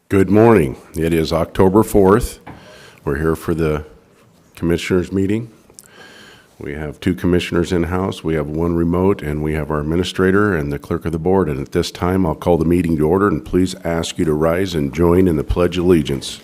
Good morning. It is October 4th. We're here for the commissioners' meeting. We have two commissioners in-house, we have one remote, and we have our administrator and the clerk of the board. And at this time, I'll call the meeting to order, and please ask you to rise and join in the Pledge of Allegiance.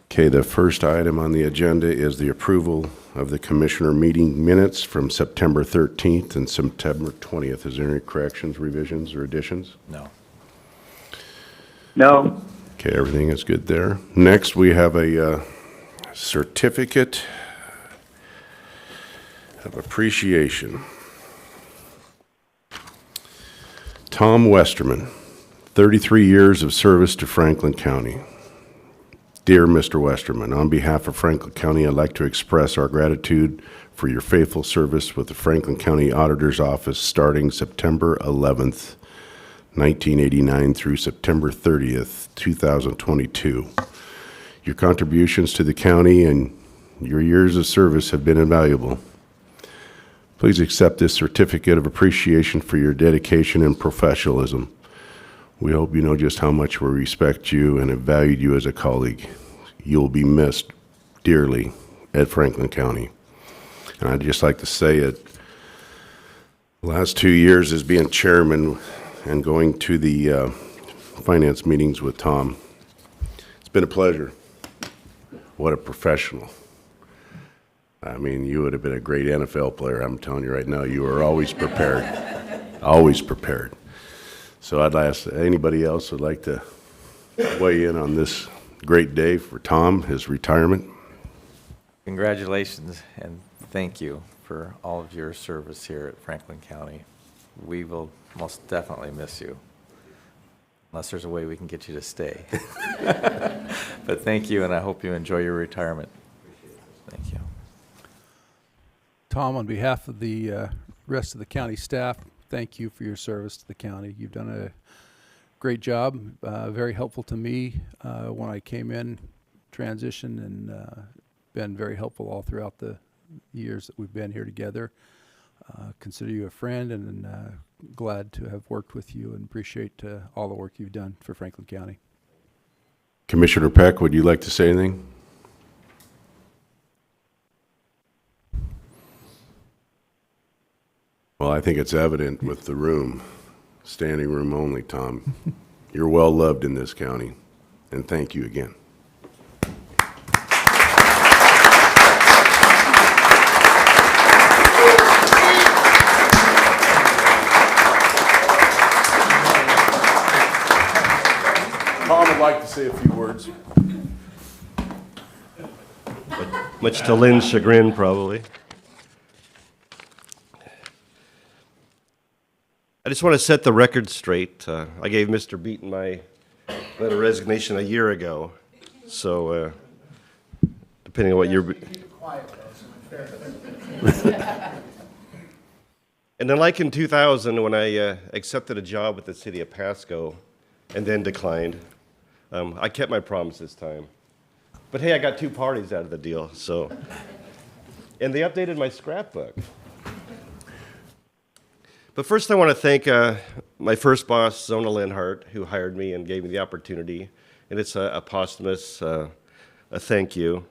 Okay, the first item on the agenda is the approval of the commissioner meeting minutes from September 13th and September 20th. Is there any corrections, revisions, or additions? No. No. Okay, everything is good there. Next, we have a certificate of appreciation. Tom Westerman, 33 years of service to Franklin County. Dear Mr. Westerman, on behalf of Franklin County, I'd like to express our gratitude for your faithful service with the Franklin County Auditor's Office starting September 11th, 1989 through September 30th, 2022. Your contributions to the county and your years of service have been invaluable. Please accept this certificate of appreciation for your dedication and professionalism. We hope you know just how much we respect you and have valued you as a colleague. You'll be missed dearly at Franklin County. And I'd just like to say it, the last 2 years as being chairman and going to the finance meetings with Tom, it's been a pleasure. What a professional. I mean, you would have been a great NFL player. I'm telling you right now, you were always prepared, always prepared. So I'd ask anybody else would like to weigh in on this great day for Tom, his retirement. Congratulations and thank you for all of your service here at Franklin County. We will most definitely miss you, unless there's a way we can get you to stay. But thank you, and I hope you enjoy your retirement. Thank you. Tom, on behalf of the rest of the county staff, thank you for your service to the county. You've done a great job, very helpful to me when I came in, transition, and been very helpful all throughout the years that we've been here together. Consider you a friend, and glad to have worked with you and appreciate all the work you've done for Franklin County. Commissioner Peck, would you like to say anything? Well, I think it's evident with the room, standing room only, Tom. You're well loved in this county, and thank you again. Tom would like to say a few words. Much to Lynn's chagrin, probably. I just want to set the record straight. I gave Mr. Beaton my letter of resignation a year ago, so depending on what you're... And then like in 2000, when I accepted a job with the city of Pasco and then declined, I kept my promise this time. But hey, I got 2 parties out of the deal, so... And they updated my scrapbook. But first I want to thank my first boss, Zona Lenhart, who hired me and gave me the opportunity. And it's a posthumous a thank you.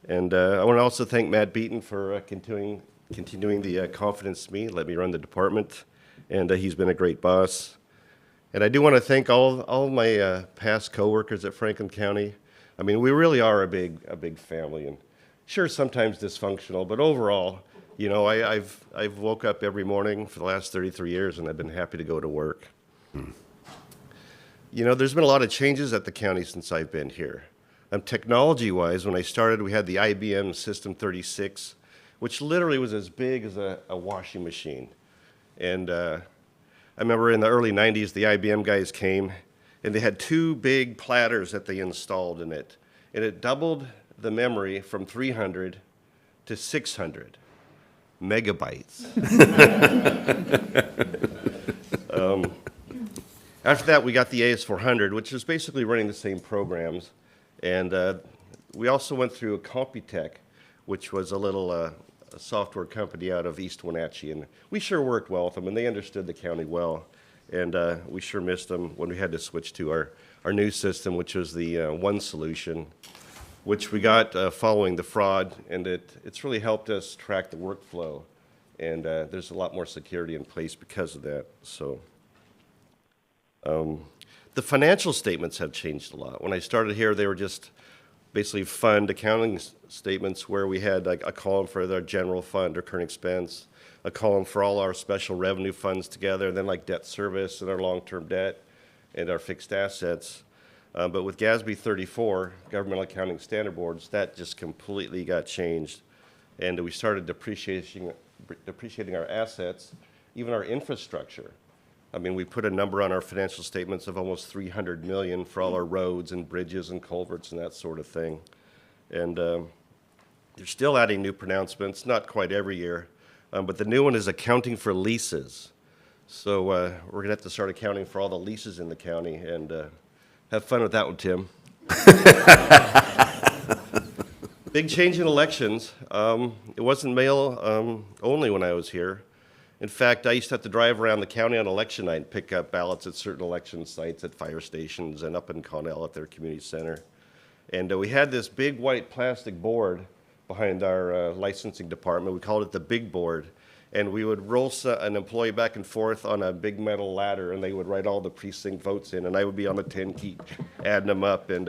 And I want to also thank Matt Beaton for continuing the confidence in me, let me run the department. And he's been a great boss. And I do want to thank all of my past coworkers at Franklin County. I mean, we really are a big family. And sure, sometimes dysfunctional, but overall, you know, I've woke up every morning for the last 33 years, and I've been happy to go to work. You know, there's been a lot of changes at the county since I've been here. Technology-wise, when I started, we had the IBM System 36, which literally was as big as a washing machine. And I remember in the early 90s, the IBM guys came, and they had 2 big platters that they installed in it. And it doubled the memory from 300 to 600. megabytes. After that, we got the AS400, which is basically running the same programs. And we also went through a Computech, which was a little a software company out of East Wenatchee. And we sure worked well with them, and they understood the county well. And we sure missed them when we had to switch to our new system, which was the One Solution, which we got following the fraud. And it's really helped us track the workflow. And there's a lot more security in place because of that. So. The financial statements have changed a lot. When I started here, they were just basically fund accounting statements where we had like a column for our general fund or current expense, a column for all our special revenue funds together, and then like debt service and our long-term debt and our fixed assets. But with GASB 34, Governmental Accounting Standard Boards, that just completely got changed. And we started depreciating our assets, even our infrastructure. I mean, we put a number on our financial statements of almost 300 million for all our roads and bridges and culverts and that sort of thing. And they're still adding new pronouncements, not quite every year, but the new one is accounting for leases. So we're gonna have to start accounting for all the leases in the county, and have fun with that one, Tim. Big change in elections. It wasn't mail only when I was here. In fact, I used to have to drive around the county on election night and pick up ballots at certain election sites at fire stations and up in Connell at their community center. And we had this big white plastic board behind our licensing department. We called it the big board. And we would roll an employee back and forth on a big metal ladder, and they would write all the precinct votes in, and I would be on the 10 key adding them up. And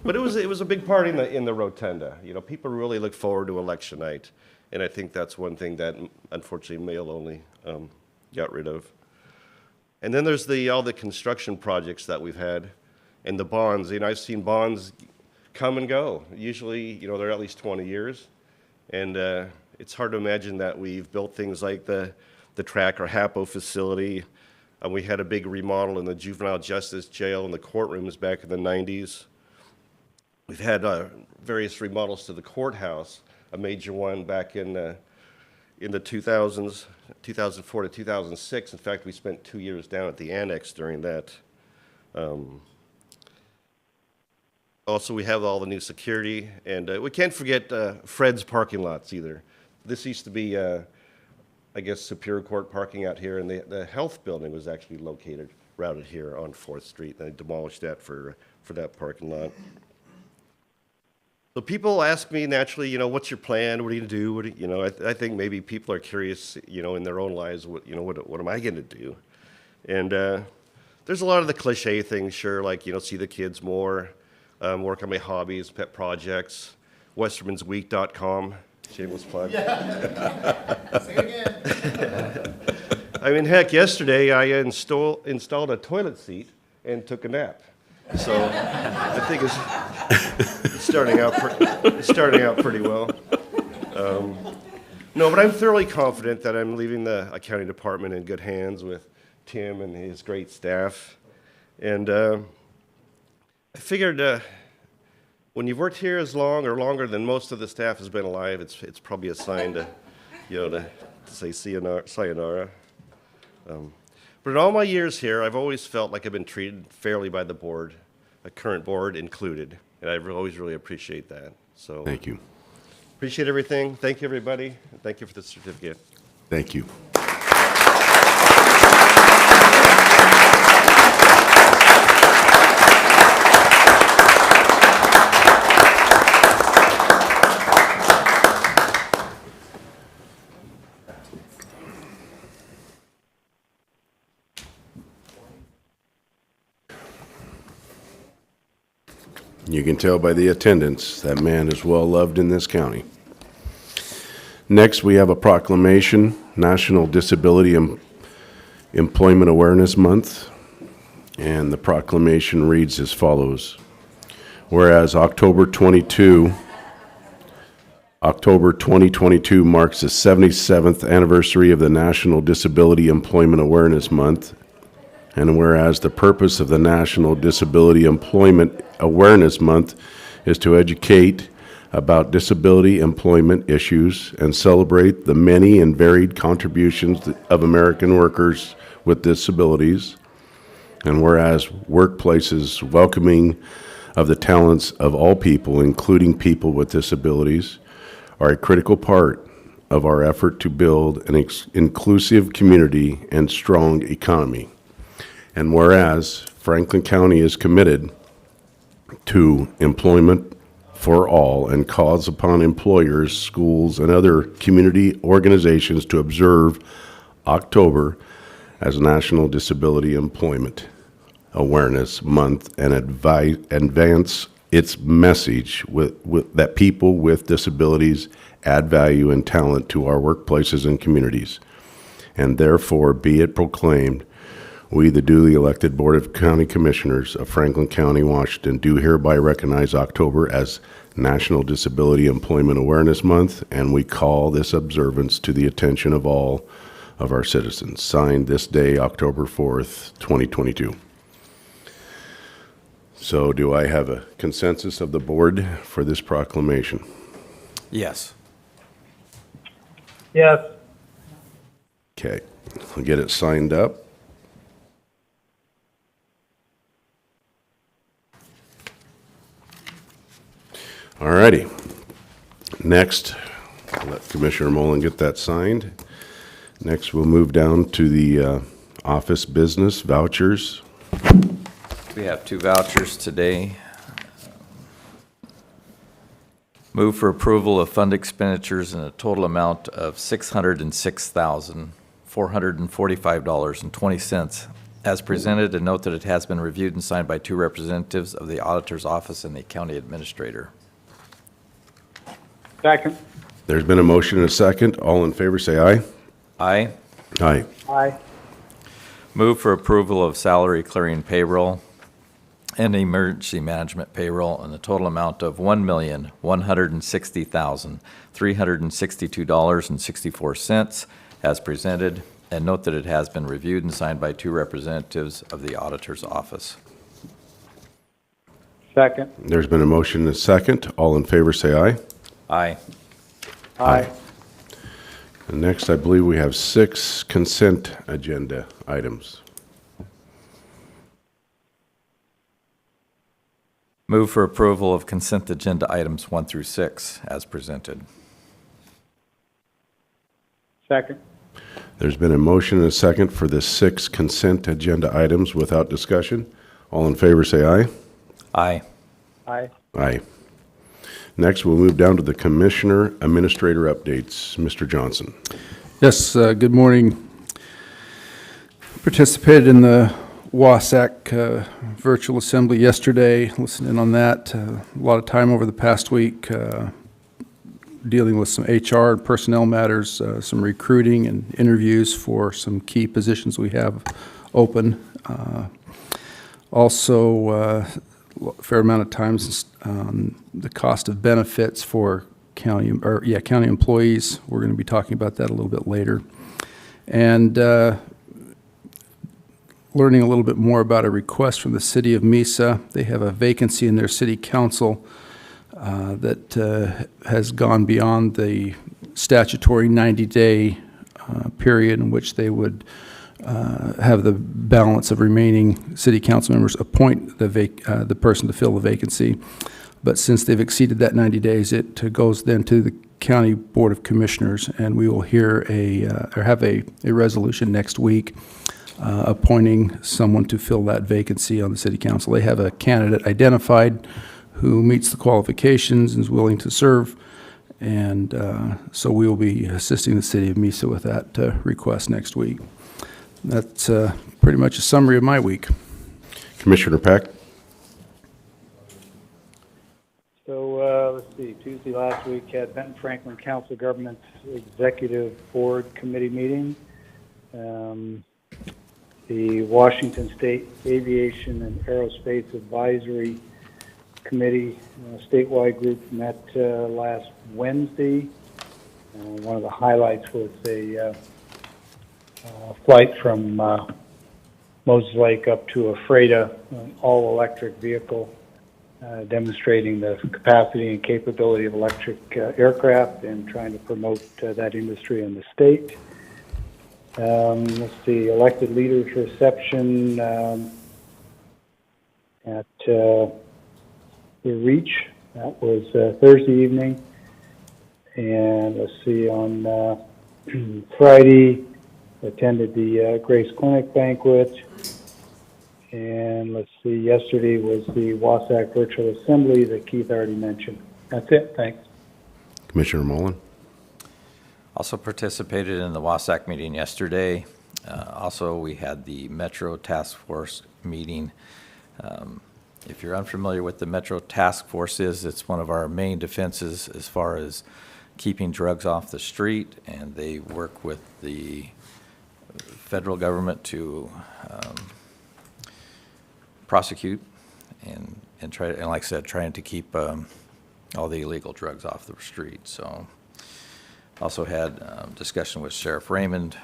but it was a big party in the rotunda. You know, people really look forward to election night. And I think that's one thing that, unfortunately, mail only got rid of. And then there's all the construction projects that we've had, and the bonds. You know, I've seen bonds come and go. Usually, you know, they're at least 20 years, and it's hard to imagine that we've built things like the track or HAPO facility. We had a big remodel in the juvenile justice jail and the courtrooms back in the 90s. We've had various remodels to the courthouse. A major one back in the 2000s, 2004 to 2006. In fact, we spent 2 years down at the annex during that. Also, we have all the new security, and we can't forget Fred's parking lots either. This used to be, I guess, Superior Court parking out here, and the health building was actually located, routed here on 4th Street. They demolished that for that parking lot. So people ask me naturally, you know, what's your plan? What are you going to do? You know, I think maybe people are curious, you know, in their own lives, what am I going to do? And there's a lot of the cliche things, sure, like, you know, see the kids more, work on my hobbies, pet projects, westermansweek.com, shameless plug. Yeah. Say it again. I mean, heck, yesterday I installed a toilet seat and took a nap. So I think it's starting out pretty well. No, but I'm thoroughly confident that I'm leaving the accounting department in good hands with Tim and his great staff. And I figured when you've worked here as long or longer than most of the staff has been alive, it's probably a sign to, you know, to say sayonara. But in all my years here, I've always felt like I've been treated fairly by the board, a current board included, and I always really appreciate that. So Thank you. Appreciate everything. Thank you, everybody. Thank you for the certificate. Thank you. You can tell by the attendance that man is well loved in this county. Next, we have a proclamation, National Disability Employment Awareness Month. And the proclamation reads as follows. Whereas October 2022 marks the 77th anniversary of the National Disability Employment Awareness Month. And whereas the purpose of the National Disability Employment Awareness Month is to educate about disability employment issues and celebrate the many and varied contributions of American workers with disabilities. And whereas workplaces welcoming of the talents of all people, including people with disabilities, are a critical part of our effort to build an inclusive community and strong economy. And whereas Franklin County is committed to employment for all and calls upon employers, schools, and other community organizations to observe October as National Disability Employment Awareness Month and advance its message that people with disabilities add value and talent to our workplaces and communities. And therefore, be it proclaimed, we, the duly elected Board of County Commissioners of Franklin County, Washington, do hereby recognize October as National Disability Employment Awareness Month, and we call this observance to the attention of all of our citizens. Signed this day, October 4th, 2022. So do I have a consensus of the board for this proclamation? Yes. Yes. Okay, I'll get it signed up. All righty. Next, I'll let Commissioner Mullen get that signed. Next, we'll move down to the office business vouchers. We have 2 vouchers today. Move for approval of fund expenditures in a total amount of $606,445.20 as presented, and note that it has been reviewed and signed by 2 representatives of the Auditor's Office and the County Administrator. Second. There's been a motion and a second. All in favor, say aye. Aye. Aye. Aye. Move for approval of salary clearing payroll and emergency management payroll in the total amount of $1,160,362.64 as presented, and note that it has been reviewed and signed by 2 representatives of the Auditor's Office. Second. There's been a motion and a second. All in favor, say aye. Aye. Aye. And next, I believe we have 6 consent agenda items. Move for approval of consent agenda items 1 through 6 as presented. Second. There's been a motion and a second for the 6 consent agenda items without discussion. All in favor, say aye. Aye. Aye. Aye. Next, we'll move down to the Commissioner Administrator updates. Mr. Johnson. Yes, good morning. Participated in the WASAC virtual assembly yesterday, listened in on that. A lot of time over the past week dealing with some HR and personnel matters, some recruiting and interviews for some key positions we have open. Also, a fair amount of time on the cost of benefits for county employees. We're going to be talking about that a little bit later. And learning a little bit more about a request from the city of Mesa. They have a vacancy in their city council that has gone beyond the statutory 90-day period in which they would have the balance of remaining city council members appoint the person to fill the vacancy. But since they've exceeded that 90 days, it goes then to the County Board of Commissioners, and we will hear or have a resolution next week appointing someone to fill that vacancy on the city council. They have a candidate identified who meets the qualifications and is willing to serve, and so we will be assisting the city of Mesa with that request next week. That's pretty much a summary of my week. Commissioner Peck. So let's see, Tuesday last week had Benton Franklin Council Government Executive Board Committee meeting. The Washington State Aviation and Aerospace Advisory Committee statewide group met last Wednesday. One of the highlights was a flight from Moses Lake up to Ephrata, an all-electric vehicle demonstrating the capacity and capability of electric aircraft and trying to promote that industry in the state. Let's see, elected leaders reception at the Reach. That was Thursday evening. And let's see, on Friday, attended the Grace Clinic banquet. And let's see, yesterday was the Wasatch Virtual Assembly that Keith already mentioned. That's it, thanks. Commissioner Mullen? Also participated in the Wasatch meeting yesterday. Also, we had the Metro Task Force meeting. If you're unfamiliar with the Metro Task Force it's one of our main defenses as far as keeping drugs off the street, and they work with the federal government to prosecute and try, and like I said, trying to keep all the illegal drugs off the street. So also had discussion with Sheriff Raymond,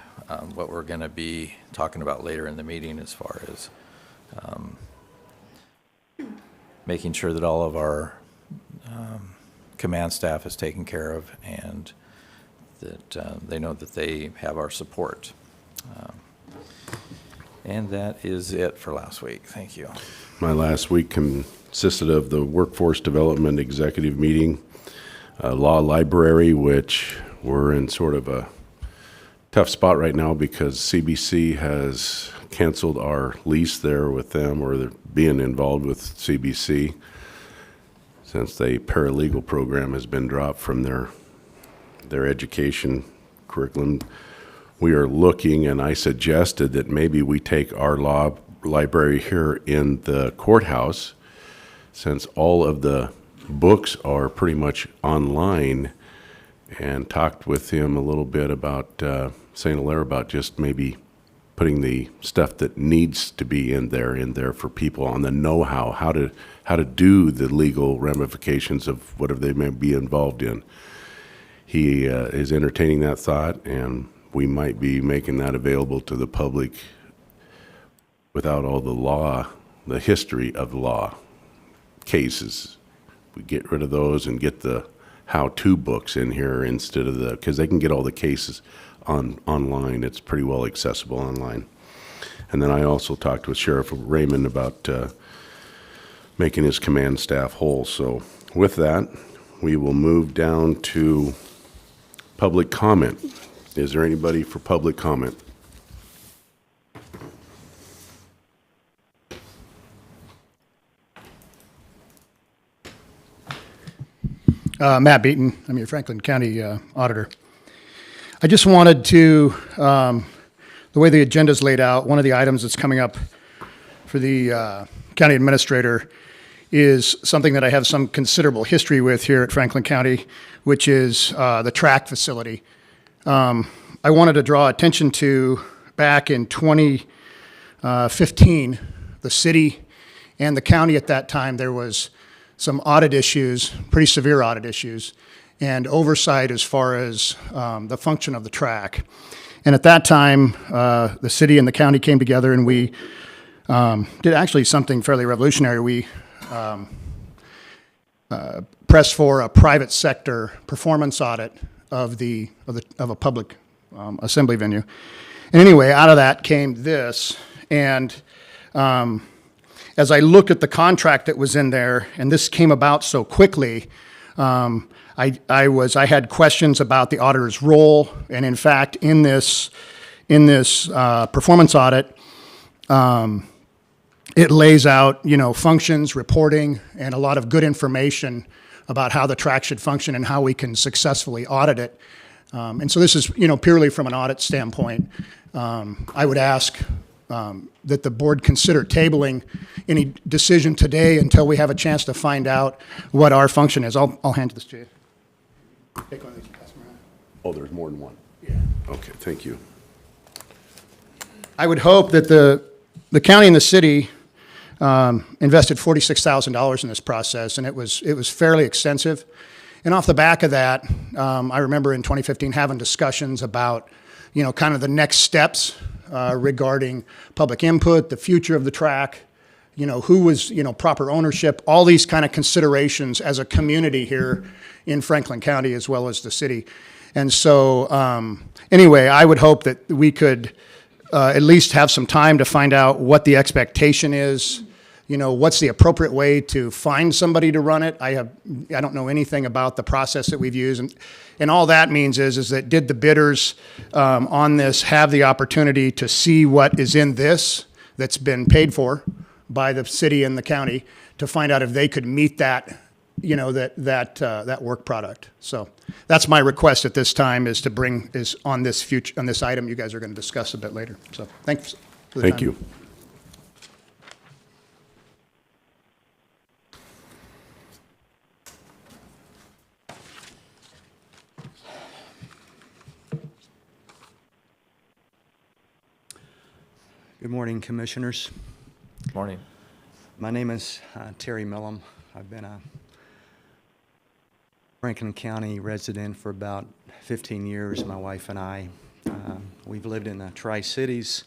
what we're going to be talking about later in the meeting as far as making sure that all of our command staff is taken care of and that they know that they have our support. And that is it for last week. Thank you. My last week consisted of the Workforce Development Executive Meeting, Law Library, which we're in sort of a tough spot right now because CBC has canceled our lease there with them, or they're being involved with CBC since the paralegal program has been dropped from their education curriculum. We are looking, and I suggested that maybe we take our law library here in the courthouse, since all of the books are pretty much online, and talked with him a little bit about, St. Hilaire, about just maybe putting the stuff that needs to be in there for people on the know-how, how to do the legal ramifications of whatever they may be involved in. He is entertaining that thought, and we might be making that available to the public without all the law, the history of law cases. We get rid of those and get the how-to books in here instead of because they can get all the cases online. It's pretty well accessible online. And then I also talked with Sheriff Raymond about making his command staff whole. So with that, we will move down to public comment. Is there anybody for public comment? Matt Beaton, I'm your Franklin County auditor. I just wanted to, the way the agenda's laid out, one of the items that's coming up for the county administrator is something that I have some considerable history with here at Franklin County, which is the track facility. I wanted to draw attention to back in 2015, the city and the county at that time, there was some audit issues, pretty severe audit issues, and oversight as far as the function of the track. And at that time, the city and the county came together and we did actually something fairly revolutionary. We pressed for a private sector performance audit of a public assembly venue. And anyway, out of that came this, and as I look at the contract that was in there, and this came about so quickly, I had questions about the auditor's role, and in fact, in this performance audit, it lays out, functions, reporting, and a lot of good information about how the track should function and how we can successfully audit it. And so this is, purely from an audit standpoint. I would ask that the board consider tabling any decision today until we have a chance to find out what our function is. I'll hand this to you. Take one of these and pass them around. Oh, there's more than one? Yeah. Okay, thank you. I would hope that the county and the city invested $46,000 in this process, and it was fairly extensive. And off the back of that, I remember in 2015 having discussions about, kind of the next steps regarding public input, the future of the track, who was, proper ownership, all these kind of considerations as a community here in Franklin County as well as the city. And so, anyway, I would hope that we could at least have some time to find out what the expectation is, what's the appropriate way to find somebody to run it. I don't know anything about the process that we've used. And all that means is that did the bidders on this have the opportunity to see what is in this that's been paid for by the city and the county to find out if they could meet that, that work product. So that's my request at this time, is to bring is on this item you guys are going to discuss a bit later. So thanks for the time. Thank you. Good morning, Commissioners. Morning. My name is Terry Millum. I've been a Franklin County resident for about 15 years, my wife and I. We've lived in the Tri-Cities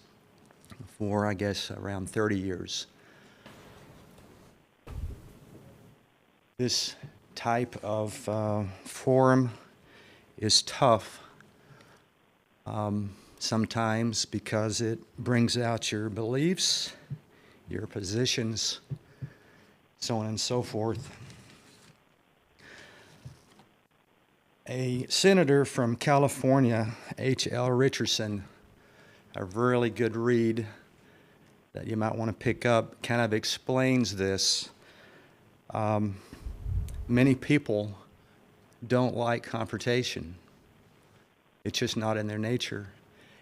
for, I guess, around 30 years. This type of forum is tough sometimes because it brings out your beliefs, your positions, so on and so forth. A senator from California, H.L. Richardson, a really good read that you might want to pick up, kind of explains this. Many people don't like confrontation. It's just not in their nature.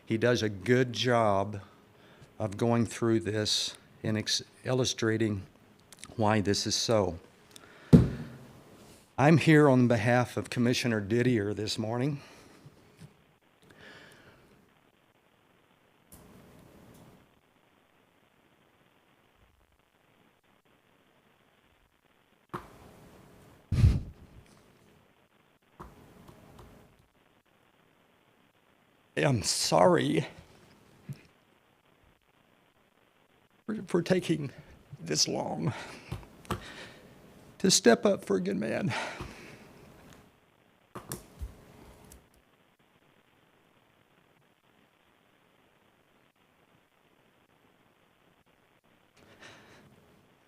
He does a good job of going through this and illustrating why this is so. I'm here on behalf of Commissioner Didier this morning. I'm sorry for taking this long to step up for a good man.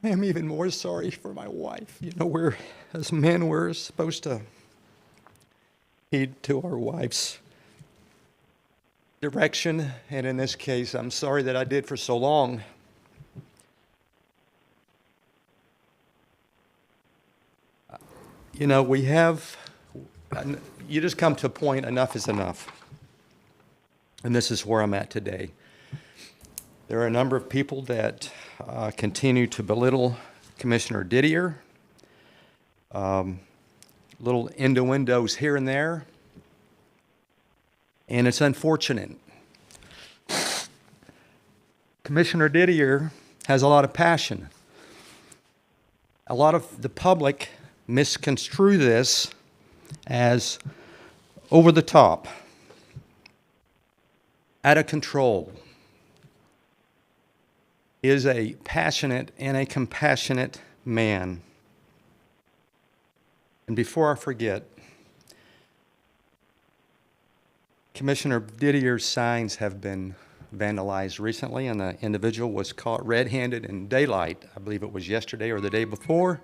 I am even more sorry for my wife. As men, we're supposed to heed to our wives' direction, and in this case, I'm sorry that I did for so long. You just come to a point, enough is enough. And this is where I'm at today. There are a number of people that continue to belittle Commissioner Didier. Little innuendos here and there. And it's unfortunate. Commissioner Didier has a lot of passion. A lot of the public misconstrue this as over the top, out of control. He is a passionate and a compassionate man. And before I forget, Commissioner Didier's signs have been vandalized recently, and the individual was caught red-handed in daylight. I believe it was yesterday or the day before.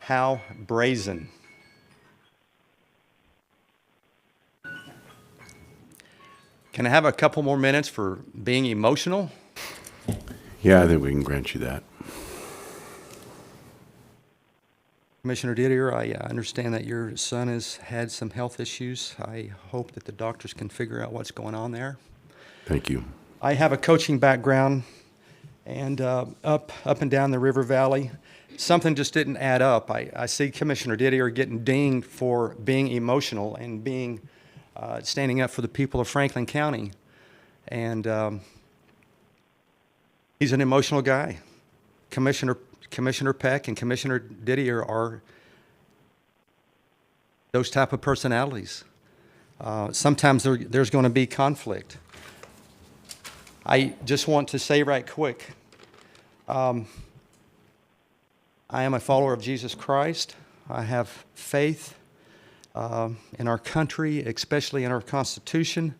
How brazen. Can I have a couple more minutes for being emotional? Yeah, I think we can grant you that. Commissioner Didier, I understand that your son has had some health issues. I hope that the doctors can figure out what's going on there. Thank you. I have a coaching background, and up and down the River Valley, something just didn't add up. I see Commissioner Didier getting dinged for being emotional and being standing up for the people of Franklin County, and he's an emotional guy. Commissioner Peck and Commissioner Didier are those type of personalities. Sometimes there's going to be conflict. I just want to say right quick, I am a follower of Jesus Christ. I have faith in our country, especially in our Constitution.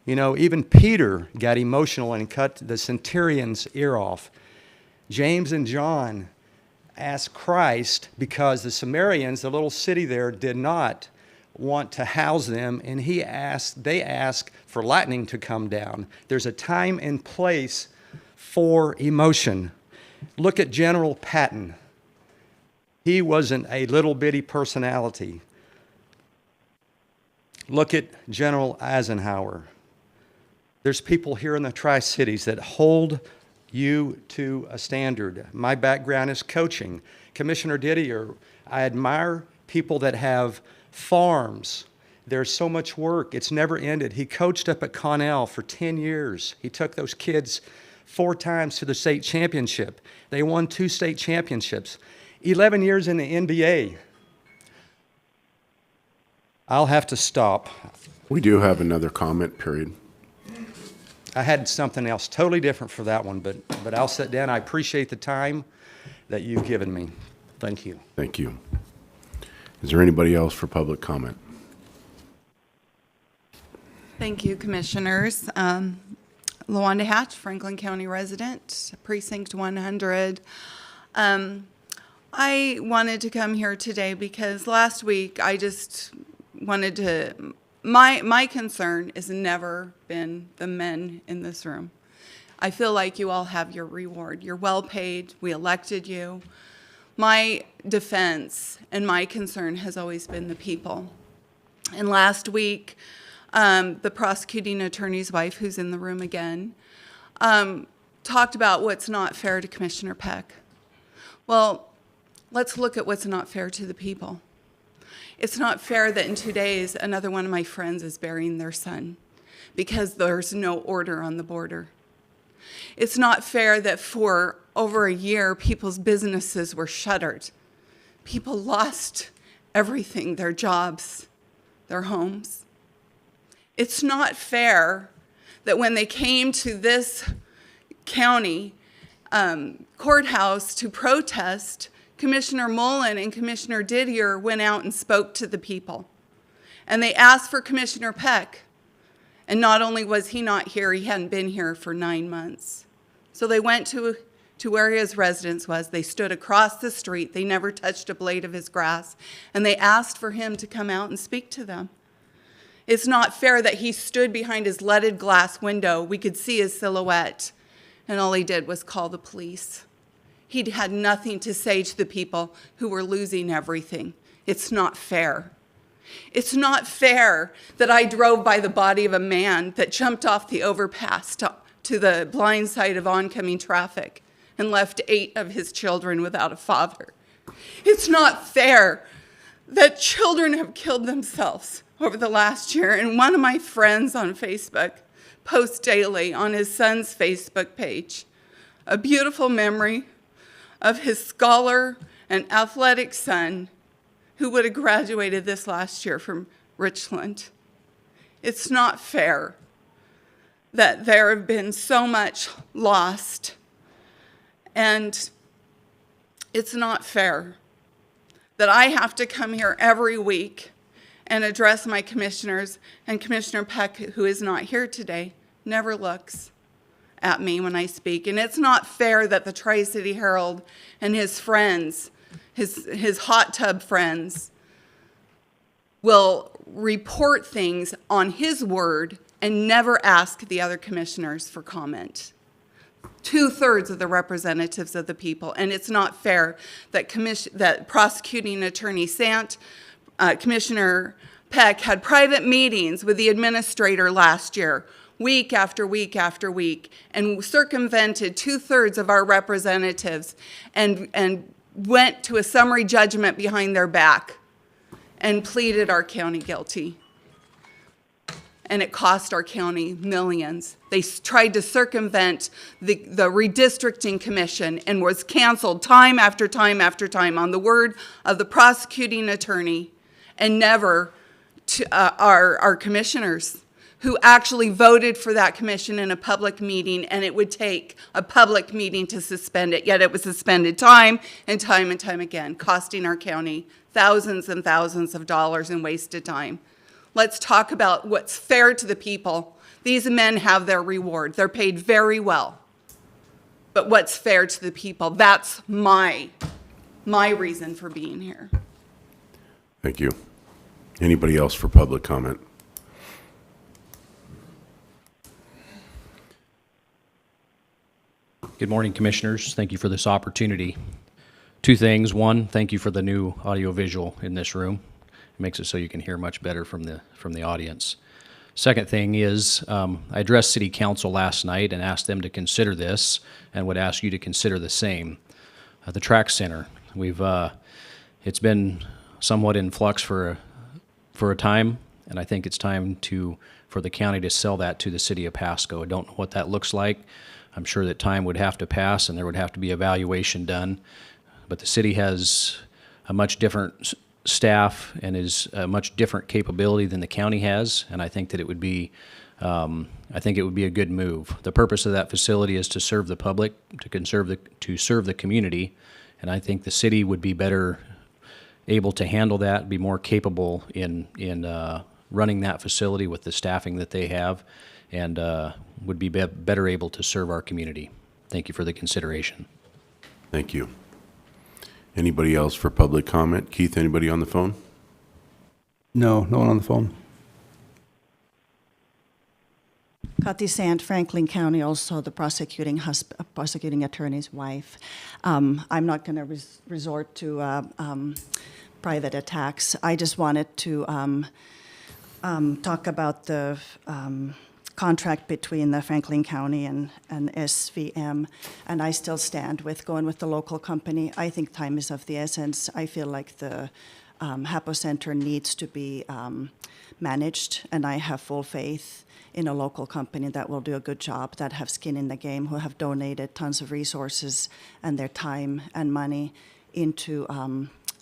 You know, even Peter got emotional and cut the centurion's ear off. James and John asked Christ because the Samaritans, the little city there, did not want to house them, and they asked for lightning to come down. There's a time and place for emotion. Look at General Patton. He wasn't a little bitty personality. Look at General Eisenhower. There's people here in the Tri-Cities that hold you to a standard. My background is coaching. Commissioner Didier, I admire people that have farms. There's so much work. It's never ended. He coached up at Connell for 10 years. He took those kids 4 times to the state championship. They won 2 state championships. 11 years in the NBA. I'll have to stop. We do have another comment period. I had something else totally different for that one, but I'll sit down. I appreciate the time that you've given me. Thank you. Thank you. Is there anybody else for public comment? Thank you, Commissioners. LaWanda Hatch, Franklin County resident, Precinct 100. I wanted to come here today because last week I just wanted to, my concern has never been the men in this room. I feel like you all have your reward. You're well paid. We elected you. My defense and my concern has always been the people. And last week, the prosecuting attorney's wife, who's in the room again, talked about what's not fair to Commissioner Peck. Well, let's look at what's not fair to the people. It's not fair that in 2 days, another one of my friends is burying their son because there's no order on the border. It's not fair that for over a year, people's businesses were shuttered. People lost everything, their jobs, their homes. It's not fair that when they came to this county courthouse to protest, Commissioner Mullen and Commissioner Didier went out and spoke to the people. And they asked for Commissioner Peck. And not only was he not here, he hadn't been here for 9 months. So they went to where his residence was. They stood across the street. They never touched a blade of his grass. And they asked for him to come out and speak to them. It's not fair that he stood behind his leaded glass window. We could see his silhouette. And all he did was call the police. He had nothing to say to the people who were losing everything. It's not fair. It's not fair that I drove by the body of a man that jumped off the overpass to the blind side of oncoming traffic and left 8 of his children without a father. It's not fair that children have killed themselves over the last year. And one of my friends on Facebook posts daily on his son's Facebook page a beautiful memory of his scholar and athletic son who would have graduated this last year from Richland. It's not fair that there have been so much lost, and it's not fair that I have to come here every week and address my commissioners, and Commissioner Peck, who is not here today, never looks at me when I speak. And it's not fair that the Tri-City Herald and his friends, his hot tub friends, will report things on his word and never ask the other commissioners for comment. 2/3 of the representatives of the people. And it's not fair that that prosecuting attorney Sant, Commissioner Peck, had private meetings with the administrator last year, week after week after week, and circumvented 2/3 of our representatives and went to a summary judgment behind their back and pleaded our county guilty. And it cost our county millions. They tried to circumvent the redistricting commission and was canceled time after time after time on the word of the prosecuting attorney, and never to our commissioners who actually voted for that commission in a public meeting, and it would take a public meeting to suspend it, yet it was suspended time and time and time again, costing our county thousands and thousands of dollars in wasted time. Let's talk about what's fair to the people. These men have their reward. They're paid very well. But what's fair to the people? That's my reason for being here. Thank you. Anybody else for public comment? Good morning, Commissioners. Thank you for this opportunity. Two things. One, thank you for the new audiovisual in this room. It makes it so you can hear much better from the audience. Second thing is, I addressed City Council last night and asked them to consider this, and would ask you to consider the same. The Track Center. It's been somewhat in flux for a time, and I think it's time for the county to sell that to the city of Pasco. I don't know what that looks like. I'm sure that time would have to pass and there would have to be evaluation done. But the city has a much different staff and is a much different capability than the county has, and I think that it would be a good move. The purpose of that facility is to serve the public, to serve the community, and I think the city would be better able to handle that, be more capable in running that facility with the staffing that they have, and would be better able to serve our community. Thank you for the consideration. Thank you. Anybody else for public comment? Keith, anybody on the phone? No one on the phone. Kathy Sand, Franklin County, also the prosecuting attorney's wife. I'm not going to resort to private attacks. I just wanted to talk about the contract between the Franklin County and SVM, and I still stand with going with the local company. I think time is of the essence. I feel like the HAPO Center needs to be managed, and I have full faith in a local company that will do a good job, that have skin in the game, who have donated tons of resources and their time and money into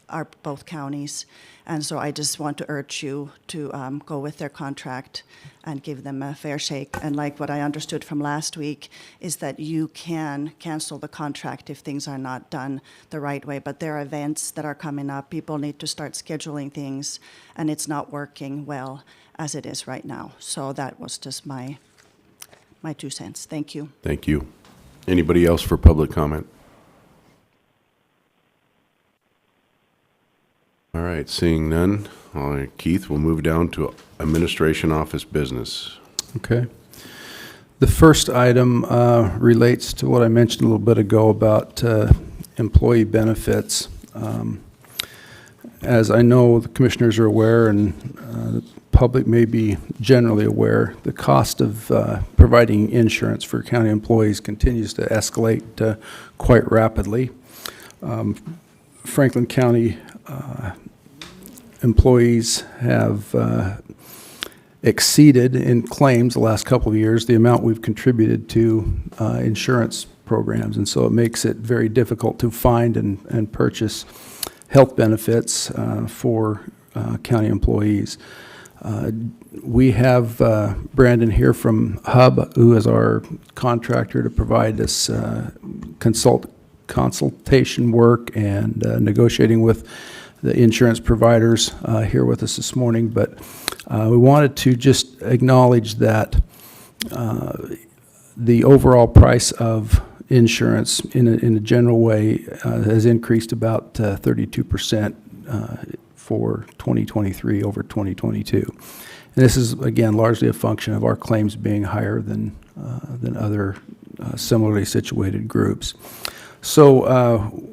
our both counties. And so I just want to urge you to go with their contract and give them a fair shake. And like what I understood from last week is that you can cancel the contract if things are not done the right way. But there are events that are coming up. People need to start scheduling things, and it's not working well as it is right now. So that was just my 2 cents. Thank you. Thank you. Anybody else for public comment? All right, seeing none, all right, Keith, we'll move down to administration office business. Okay. The first item relates to what I mentioned a little bit ago about employee benefits. As I know the commissioners are aware, and the public may be generally aware, the cost of providing insurance for county employees continues to escalate quite rapidly. Franklin County employees have exceeded in claims the last couple of years the amount we've contributed to insurance programs, and so it makes it very difficult to find and purchase health benefits for county employees. We have Brandon here from Hub, who is our contractor to provide us consultation work and negotiating with the insurance providers here with us this morning. But we wanted to just acknowledge that the overall price of insurance in a general way has increased about 32% for 2023 over 2022. And this is, again, largely a function of our claims being higher than other similarly situated groups. So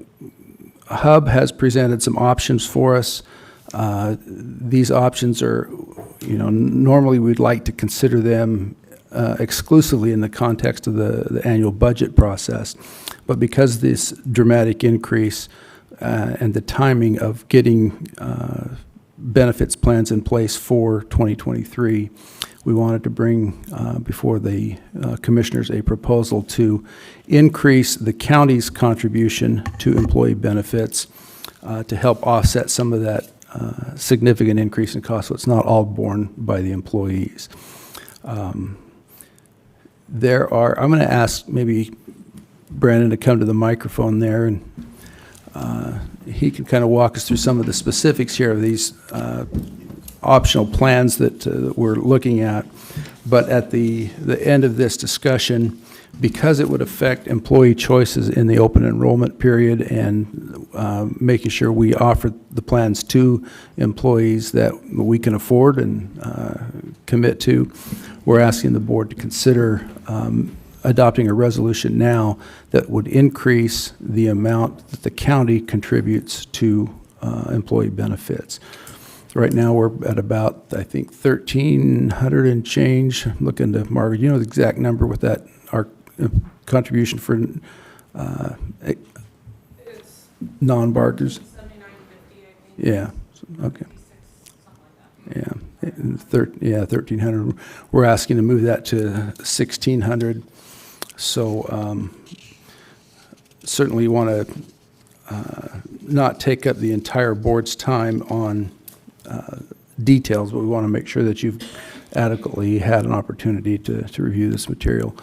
Hub has presented some options for us. These options are, normally we'd like to consider them exclusively in the context of the annual budget process. But because this dramatic increase and the timing of getting benefits plans in place for 2023, we wanted to bring before the commissioners a proposal to increase the county's contribution to employee benefits to help offset some of that significant increase in cost, so it's not all borne by the employees. I'm going to ask maybe Brandon to come to the microphone there, and he can kind of walk us through some of the specifics here of these optional plans that we're looking at. But at the end of this discussion, because it would affect employee choices in the open enrollment period and making sure we offer the plans to employees that we can afford and commit to, we're asking the board to consider adopting a resolution now that would increase the amount that the county contributes to employee benefits. Right now, we're at about, I think, 1,300 and change. I'm looking to Margaret. You know the exact number with that, our contribution for non-barkers? 79.50, I think. Yeah, okay. Yeah, 1,300. We're asking to move that to 1,600. So certainly you want to not take up the entire board's time on details, but we want to make sure that you've adequately had an opportunity to review this material.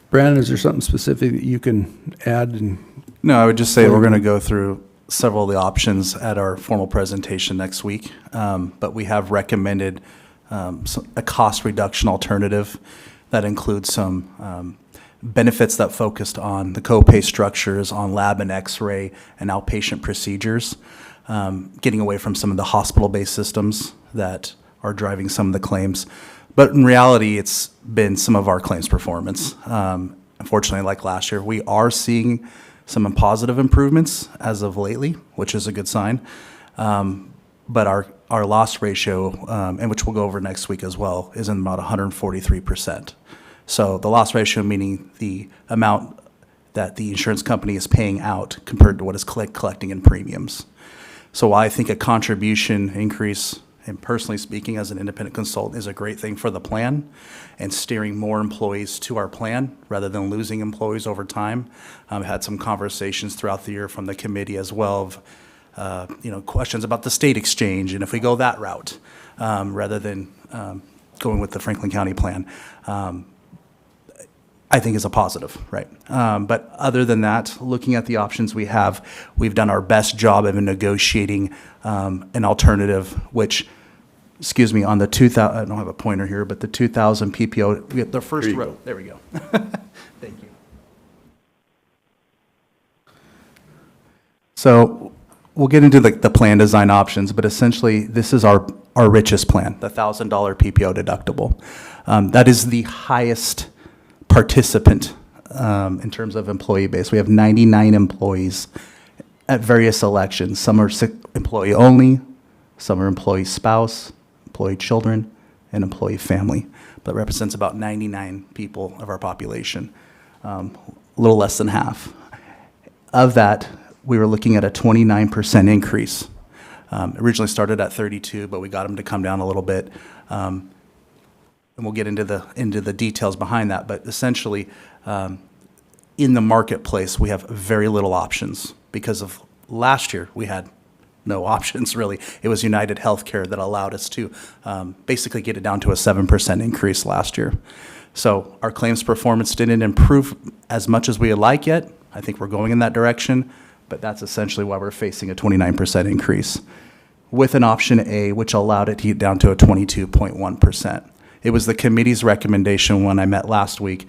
Brandon, is there something specific that you can add? No, I would just say we're going to go through several of the options at our formal presentation next week, but we have recommended a cost reduction alternative that includes some benefits that focused on the copay structures, on lab and x-ray and outpatient procedures, getting away from some of the hospital-based systems that are driving some of the claims. But in reality, it's been some of our claims performance. Unfortunately, like last year, we are seeing some positive improvements as of lately, which is a good sign. But our loss ratio, and which we'll go over next week as well, is in about 143%. So the loss ratio meaning the amount that the insurance company is paying out compared to what is collecting in premiums. So I think a contribution increase, and personally speaking as an independent consultant, is a great thing for the plan and steering more employees to our plan rather than losing employees over time. I've had some conversations throughout the year from the committee as well of questions about the state exchange and if we go that route rather than going with the Franklin County plan. I think is a positive, right? But other than that, looking at the options we have, we've done our best job of negotiating an alternative, which, excuse me, on the 2000, I don't have a pointer here, but the 2000 PPO, we have the first row. There we go. Thank you. So we'll get into the plan design options, but essentially this is our richest plan, the $1,000 PPO deductible. That is the highest participant in terms of employee base. We have 99 employees at various elections. Some are employee only, some are employee spouse, employee children, and employee family. That represents about 99 people of our population, a little less than half. Of that, we were looking at a 29% increase. Originally started at 32, but we got them to come down a little bit. And we'll get into the details behind that, but essentially, in the marketplace, we have very little options because of last year we had no options really. It was United Healthcare that allowed us to basically get it down to a 7% increase last year. So our claims performance didn't improve as much as we would like yet. I think we're going in that direction, but that's essentially why we're facing a 29% increase with an option A, which allowed it to get down to a 22.1%. It was the committee's recommendation when I met last week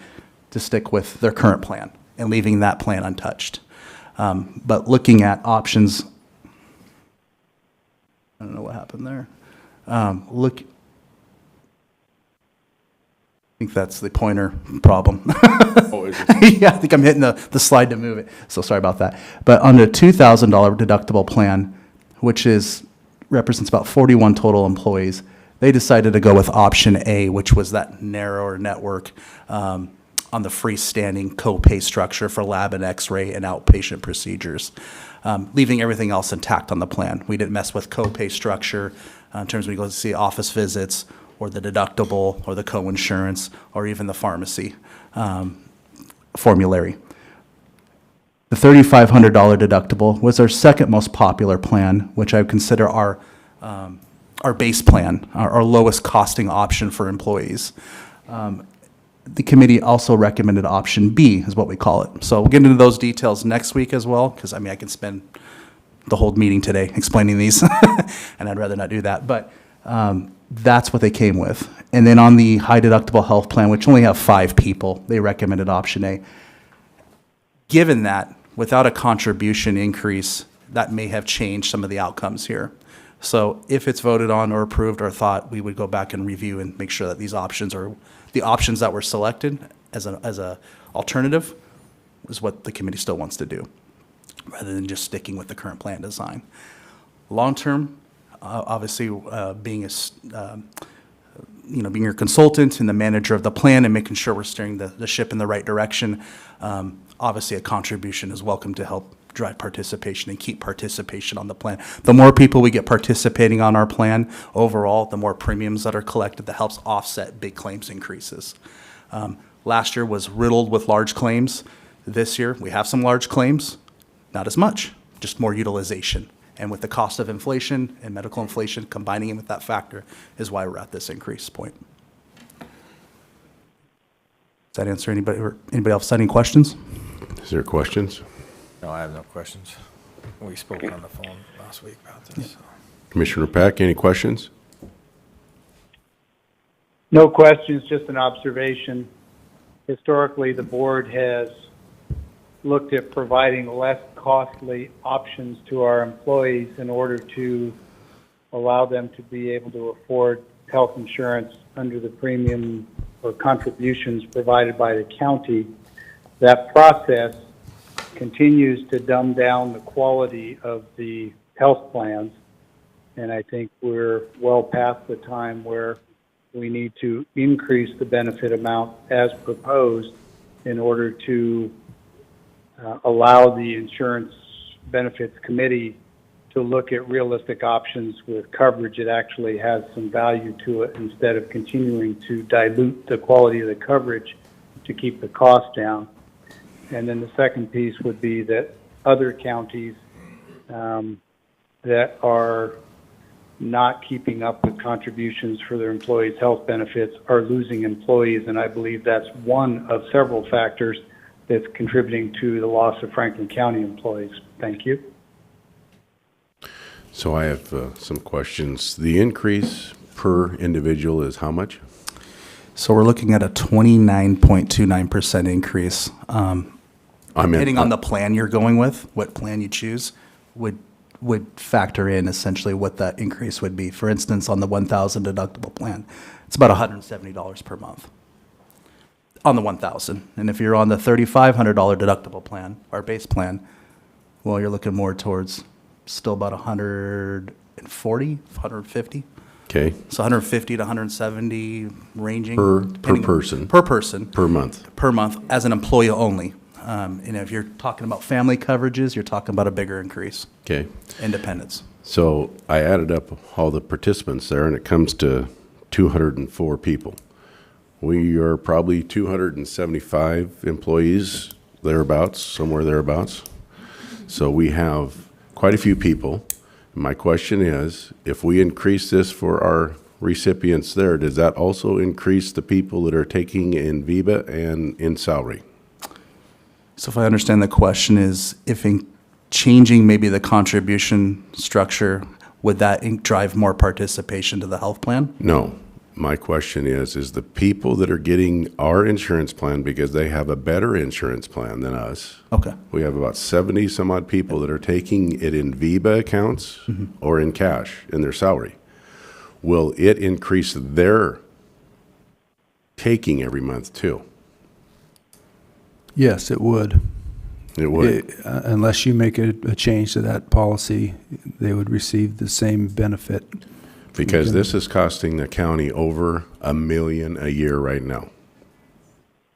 to stick with their current plan and leaving that plan untouched. But looking at options, I don't know what happened there. I think that's the pointer problem. Oh, is it? Yeah, I think I'm hitting the slide to move it. So sorry about that. But on the $2,000 deductible plan, which represents about 41 total employees, they decided to go with option A, which was that narrower network on the freestanding copay structure for lab and x-ray and outpatient procedures, leaving everything else intact on the plan. We didn't mess with copay structure in terms of when you go to see office visits or the deductible or the co-insurance or even the pharmacy formulary. The $3,500 deductible was our second most popular plan, which I would consider our base plan, our lowest costing option for employees. The committee also recommended option B, is what we call it. So we'll get into those details next week as well, because I mean, I can spend the whole meeting today explaining these, and I'd rather not do that. But that's what they came with. And then on the high deductible health plan, which only have 5 people, they recommended option A. Given that, without a contribution increase, that may have changed some of the outcomes here. So if it's voted on or approved or thought, we would go back and review and make sure that these options are, the options that were selected as a alternative is what the committee still wants to do, rather than just sticking with the current plan design. Long-term, obviously, being being your consultant and the manager of the plan and making sure we're steering the ship in the right direction, obviously a contribution is welcome to help drive participation and keep participation on the plan. The more people we get participating on our plan overall, the more premiums that are collected, that helps offset big claims increases. Last year was riddled with large claims. This year, we have some large claims, not as much, just more utilization. And with the cost of inflation and medical inflation, combining in with that factor is why we're at this increase point. Does that answer anybody, or anybody else have any questions? Is there questions? No, I have no questions. We spoke on the phone last week about this. So. Commissioner Peck, any questions? No questions, just an observation. Historically, the board has looked at providing less costly options to our employees in order to allow them to be able to afford health insurance under the premium or contributions provided by the county. That process continues to dumb down the quality of the health plans, and I think we're well past the time where we need to increase the benefit amount as proposed in order to allow the Insurance Benefits Committee to look at realistic options with coverage that actually has some value to it, instead of continuing to dilute the quality of the coverage to keep the cost down. And then the second piece would be that other counties that are not keeping up with contributions for their employees' health benefits are losing employees, and I believe that's one of several factors that's contributing to the loss of Franklin County employees. Thank you. So I have some questions. The increase per individual is how much? So we're looking at a 29.29% increase. Depending on the plan you're going with, what plan you choose, would factor in essentially what that increase would be. For instance, on the 1,000 deductible plan, it's about $170 per month on the 1,000. And if you're on the $3,500 deductible plan, our base plan, well, you're looking more towards still about 140, 150. Okay, So 150 to 170 ranging. per depending- person, Per person. per month. Per month as an employee only. And if you're talking about family coverages, you're talking about a bigger increase. Okay, Independence. so I added up all the participants there, and it comes to 204 people. We are probably 275 employees, thereabouts, somewhere thereabouts. So we have quite a few people. My question is, if we increase this for our recipients there, does that also increase the people that are taking in VIBA and in salary? So if I understand the question is, if in changing maybe the contribution structure, would that drive more participation to the health plan? No. My question is the people that are getting our insurance plan because they have a better insurance plan than us, Okay. we have about 70 some odd people that are taking it in VIBA accounts or in cash in their salary. Will it increase their taking every month too? Yes, it would. It would. Unless you make a change to that policy, they would receive the same benefit. Because this is costing the county over $1 million a year right now.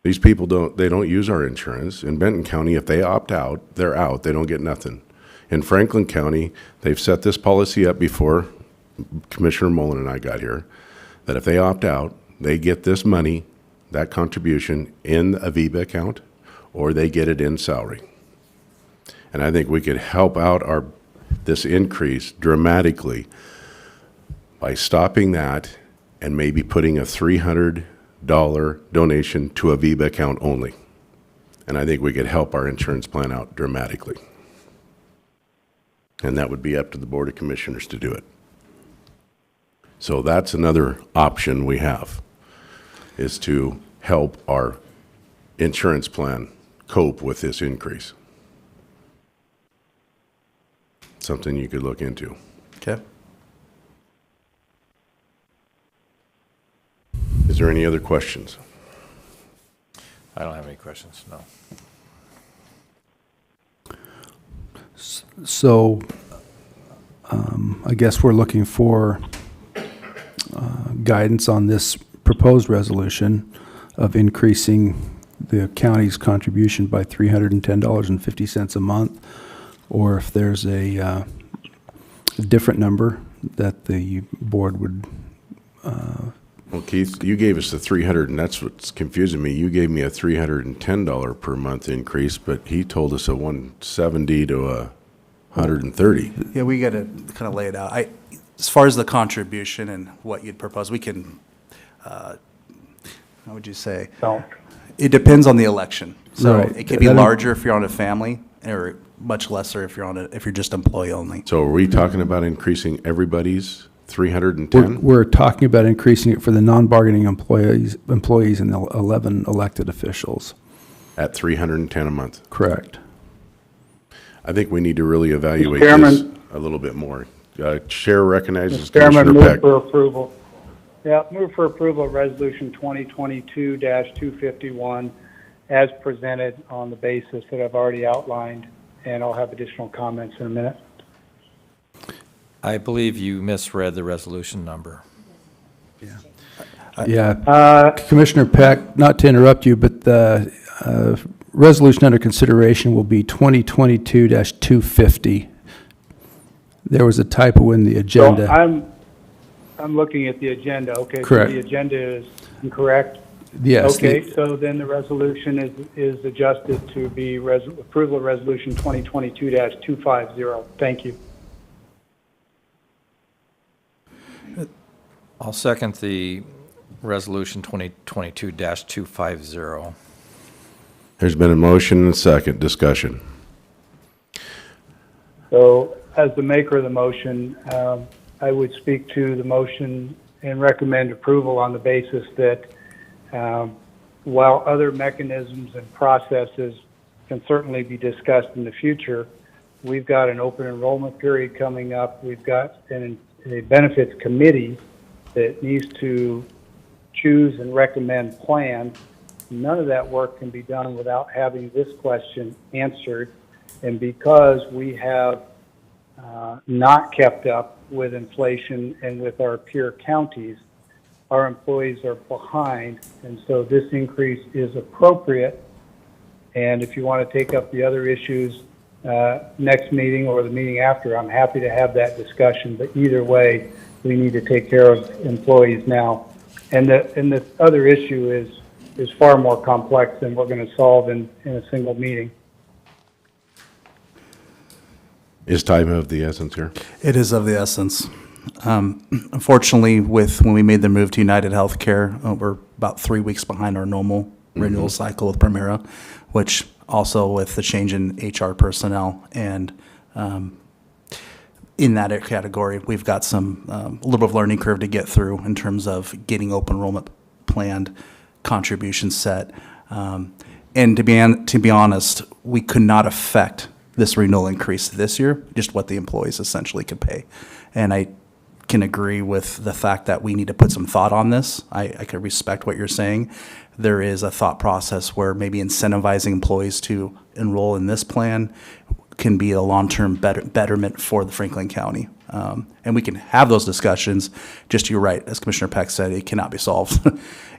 These people don't use our insurance. In Benton County, if they opt out, they're out. They don't get nothing. In Franklin County, they've set this policy up before Commissioner Mullen and I got here, that if they opt out, they get this money, that contribution, in a VIBA account, or they get it in salary. And I think we could help out this increase dramatically by stopping that and maybe putting a $300 donation to a VEBA account only. And I think we could help our insurance plan out dramatically. And that would be up to the Board of Commissioners to do it. So that's another option we have, is to help our insurance plan cope with this increase. Something you could look into. Okay. Is there any other questions? I don't have any questions, no. So I guess we're looking for guidance on this proposed resolution of increasing the county's contribution by $310.50 a month, or if there's a different number that the board would. Well, Keith, you gave us the 300, and that's what's confusing me. You gave me a $310 per month increase, but he told us a 170 to a 130. Yeah, we got to kind of lay it out. As far as the contribution and what you'd propose, we can, how would you say? Don't. It depends on the election. So Right. it could be That- larger if you're on a family, or much lesser if you're just employee only. So are we talking about increasing everybody's We're 310? we're talking about increasing it for the non-bargaining employees and the 11 elected officials. At 310 a month? Correct. I think we need to really evaluate Mr. this Chairman. a little bit more. Chair recognizes Chairman, Commissioner move Peck. for approval. Yeah, move for approval of Resolution 2022-251 as presented on the basis that I've already outlined, and I'll have additional comments in a minute. I believe you misread the resolution number. Yeah. Commissioner Peck, not to interrupt you, but the resolution under consideration will be 2022-250. There was a typo in the So agenda. I'm looking at the agenda, okay? Correct. So the agenda is incorrect? Yes. Okay, so then the resolution is adjusted to be approval of Resolution 2022-250. Thank you. I'll second the resolution 2022-250. There's been a motion and a second. Discussion. So as the maker of the motion, I would speak to the motion and recommend approval on the basis that while other mechanisms and processes can certainly be discussed in the future, we've got an open enrollment period coming up. We've got a benefits committee that needs to choose and recommend plans. None of that work can be done without having this question answered. And because we have not kept up with inflation and with our peer counties, our employees are behind. And so this increase is appropriate. And if you want to take up the other issues next meeting or the meeting after, I'm happy to have that discussion. But either way, we need to take care of employees now. And the other issue is far more complex than we're going to solve in a single meeting. Is time of the essence here? It is of the essence. Unfortunately, when we made the move to United Healthcare, we're about 3 weeks behind our normal renewal cycle with Primera, which also with the change in HR personnel. And in that category, we've got a little bit of learning curve to get through in terms of getting open enrollment planned, contributions set. And to be honest, we could not affect this renewal increase this year, just what the employees essentially could pay. And I can agree with the fact that we need to put some thought on this. I can respect what you're saying. There is a thought process where maybe incentivizing employees to enroll in this plan can be a long-term betterment for the Franklin County. And we can have those discussions. Just, you're right, as Commissioner Peck said, it cannot be solved,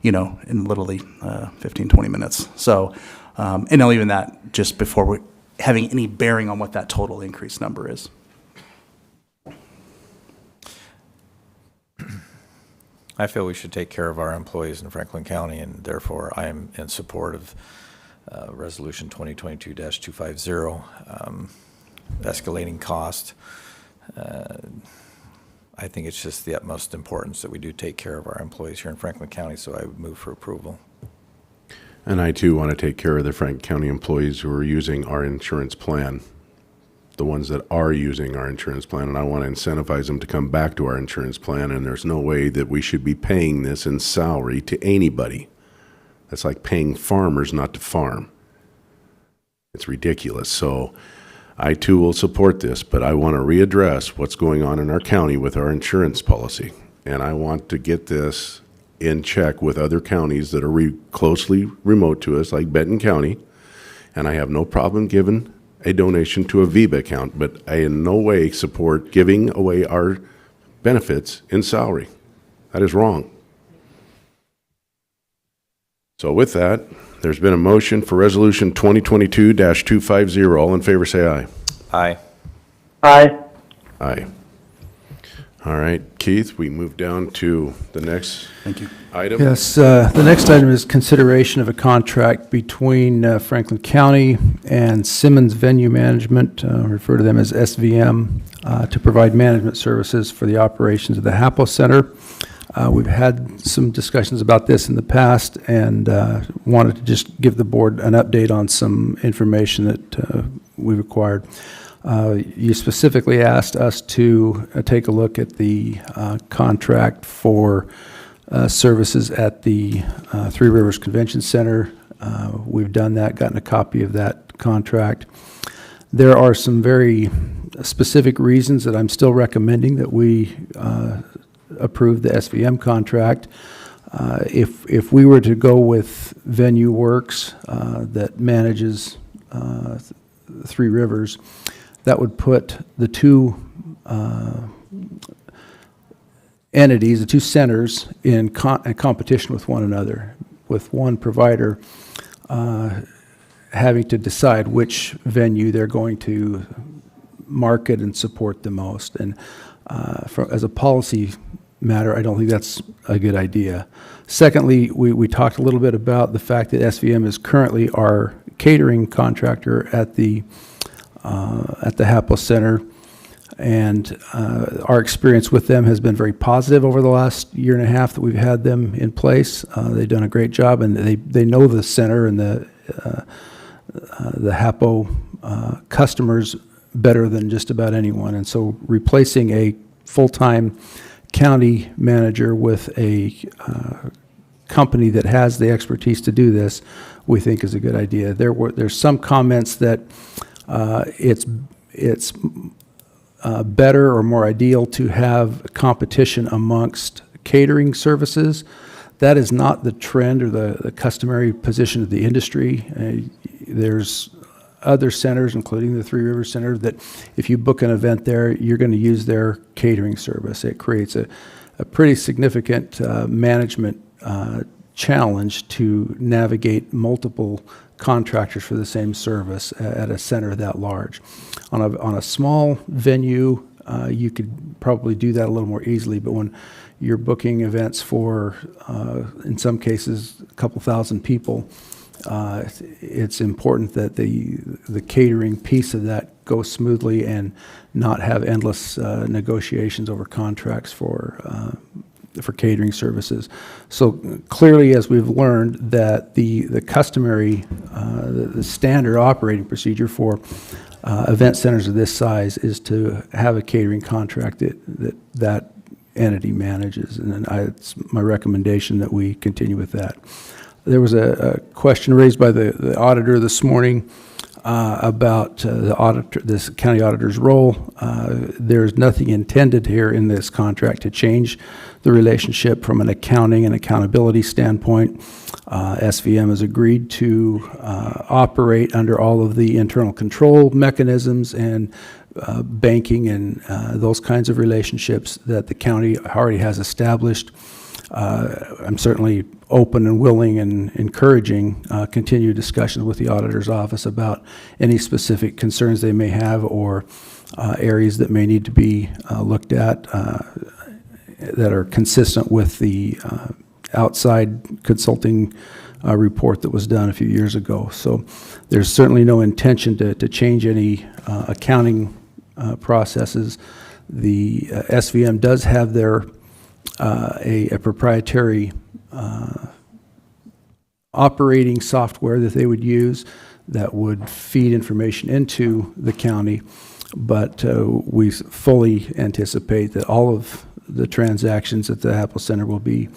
in literally 15, 20 minutes. So, and I'll even that just before we're having any bearing on what that total increase number is. I feel we should take care of our employees in Franklin County, and therefore I am in support of Resolution 2022-250, escalating cost. I think it's just the utmost importance that we do take care of our employees here in Franklin County, so I would move for approval. And I too want to take care of the Franklin County employees who are using our insurance plan, the ones that are using our insurance plan, and I want to incentivize them to come back to our insurance plan, and there's no way that we should be paying this in salary to anybody. That's like paying farmers not to farm. It's ridiculous. So I too will support this, but I want to readdress what's going on in our county with our insurance policy. And I want to get this in check with other counties that are closely remote to us, like Benton County. And I have no problem giving a donation to a VEBA account, but I in no way support giving away our benefits in salary. That is wrong. So with that, there's been a motion for Resolution 2022-250. All in favor, say aye. Aye. Aye. Aye. All right, Keith, we move down to the next Thank you. item. Yes, the next item is consideration of a contract between Franklin County and Simmons Venue Management, refer to them as SVM, to provide management services for the operations of the HAPO Center. We've had some discussions about this in the past and wanted to just give the board an update on some information that we've acquired. You specifically asked us to take a look at the contract for services at the Three Rivers Convention Center. We've done that, gotten a copy of that contract. There are some very specific reasons that I'm still recommending that we approve the SVM contract. If we were to go with Venue Works that manages Three Rivers, that would put the two entities, the two centers, in competition with one another, with one provider having to decide which venue they're going to market and support the most. And as a policy matter, I don't think that's a good idea. Secondly, we talked a little bit about the fact that SVM is currently our catering contractor at the HAPO Center, and our experience with them has been very positive over the last year and a half that we've had them in place. They've done a great job, and they know the center and the HAPO customers better than just about anyone. And so replacing a full-time county manager with a company that has the expertise to do this, we think is a good idea. There's some comments that it's better or more ideal to have competition amongst catering services. That is not the trend or the customary position of the industry. There's other centers, including the Three Rivers Center, that if you book an event there, you're going to use their catering service. It creates a pretty significant management challenge to navigate multiple contractors for the same service at a center that large. On a small venue, you could probably do that a little more easily, but when you're booking events for, in some cases, a couple thousand people, it's important that the catering piece of that goes smoothly and not have endless negotiations over contracts for catering services. So clearly, as we've learned, that the customary, the standard operating procedure for event centers of this size is to have a catering contract that entity manages, and it's my recommendation that we continue with that. There was a question raised by the auditor this morning about this county auditor's role. There's nothing intended here in this contract to change the relationship from an accounting and accountability standpoint. SVM has agreed to operate under all of the internal control mechanisms and banking and those kinds of relationships that the county already has established. I'm certainly open and willing and encouraging continued discussions with the auditor's office about any specific concerns they may have or areas that may need to be looked at that are consistent with the outside consulting report that was done a few years ago. So there's certainly no intention to change any accounting processes. The SVM does have their a proprietary operating software that they would use that would feed information into the county, but we fully anticipate that all of the transactions at the Happel Center will be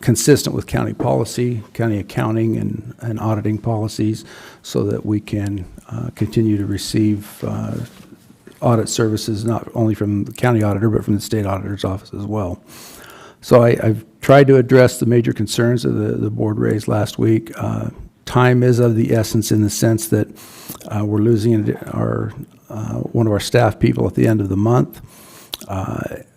consistent with county policy, county accounting and auditing policies, so that we can continue to receive audit services not only from the county auditor, but from the state auditor's office as well. So I've tried to address the major concerns that the board raised last week. Time is of the essence in the sense that we're losing our one of our staff people at the end of the month,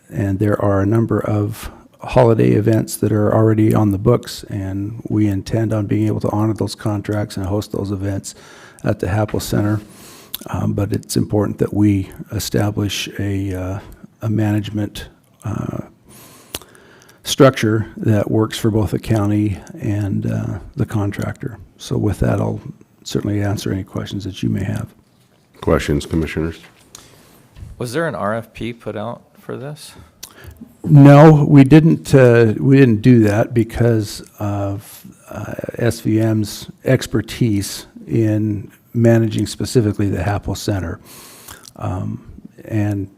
and there are a number of holiday events that are already on the books, and we intend on being able to honor those contracts and host those events at the Happel Center. But it's important that we establish a management structure that works for both the county and the contractor. So with that, I'll certainly answer any questions that you may have. Questions, commissioners? Was there an RFP put out for this? No, we didn't do that because of SVM's expertise in managing specifically the Happel Center. And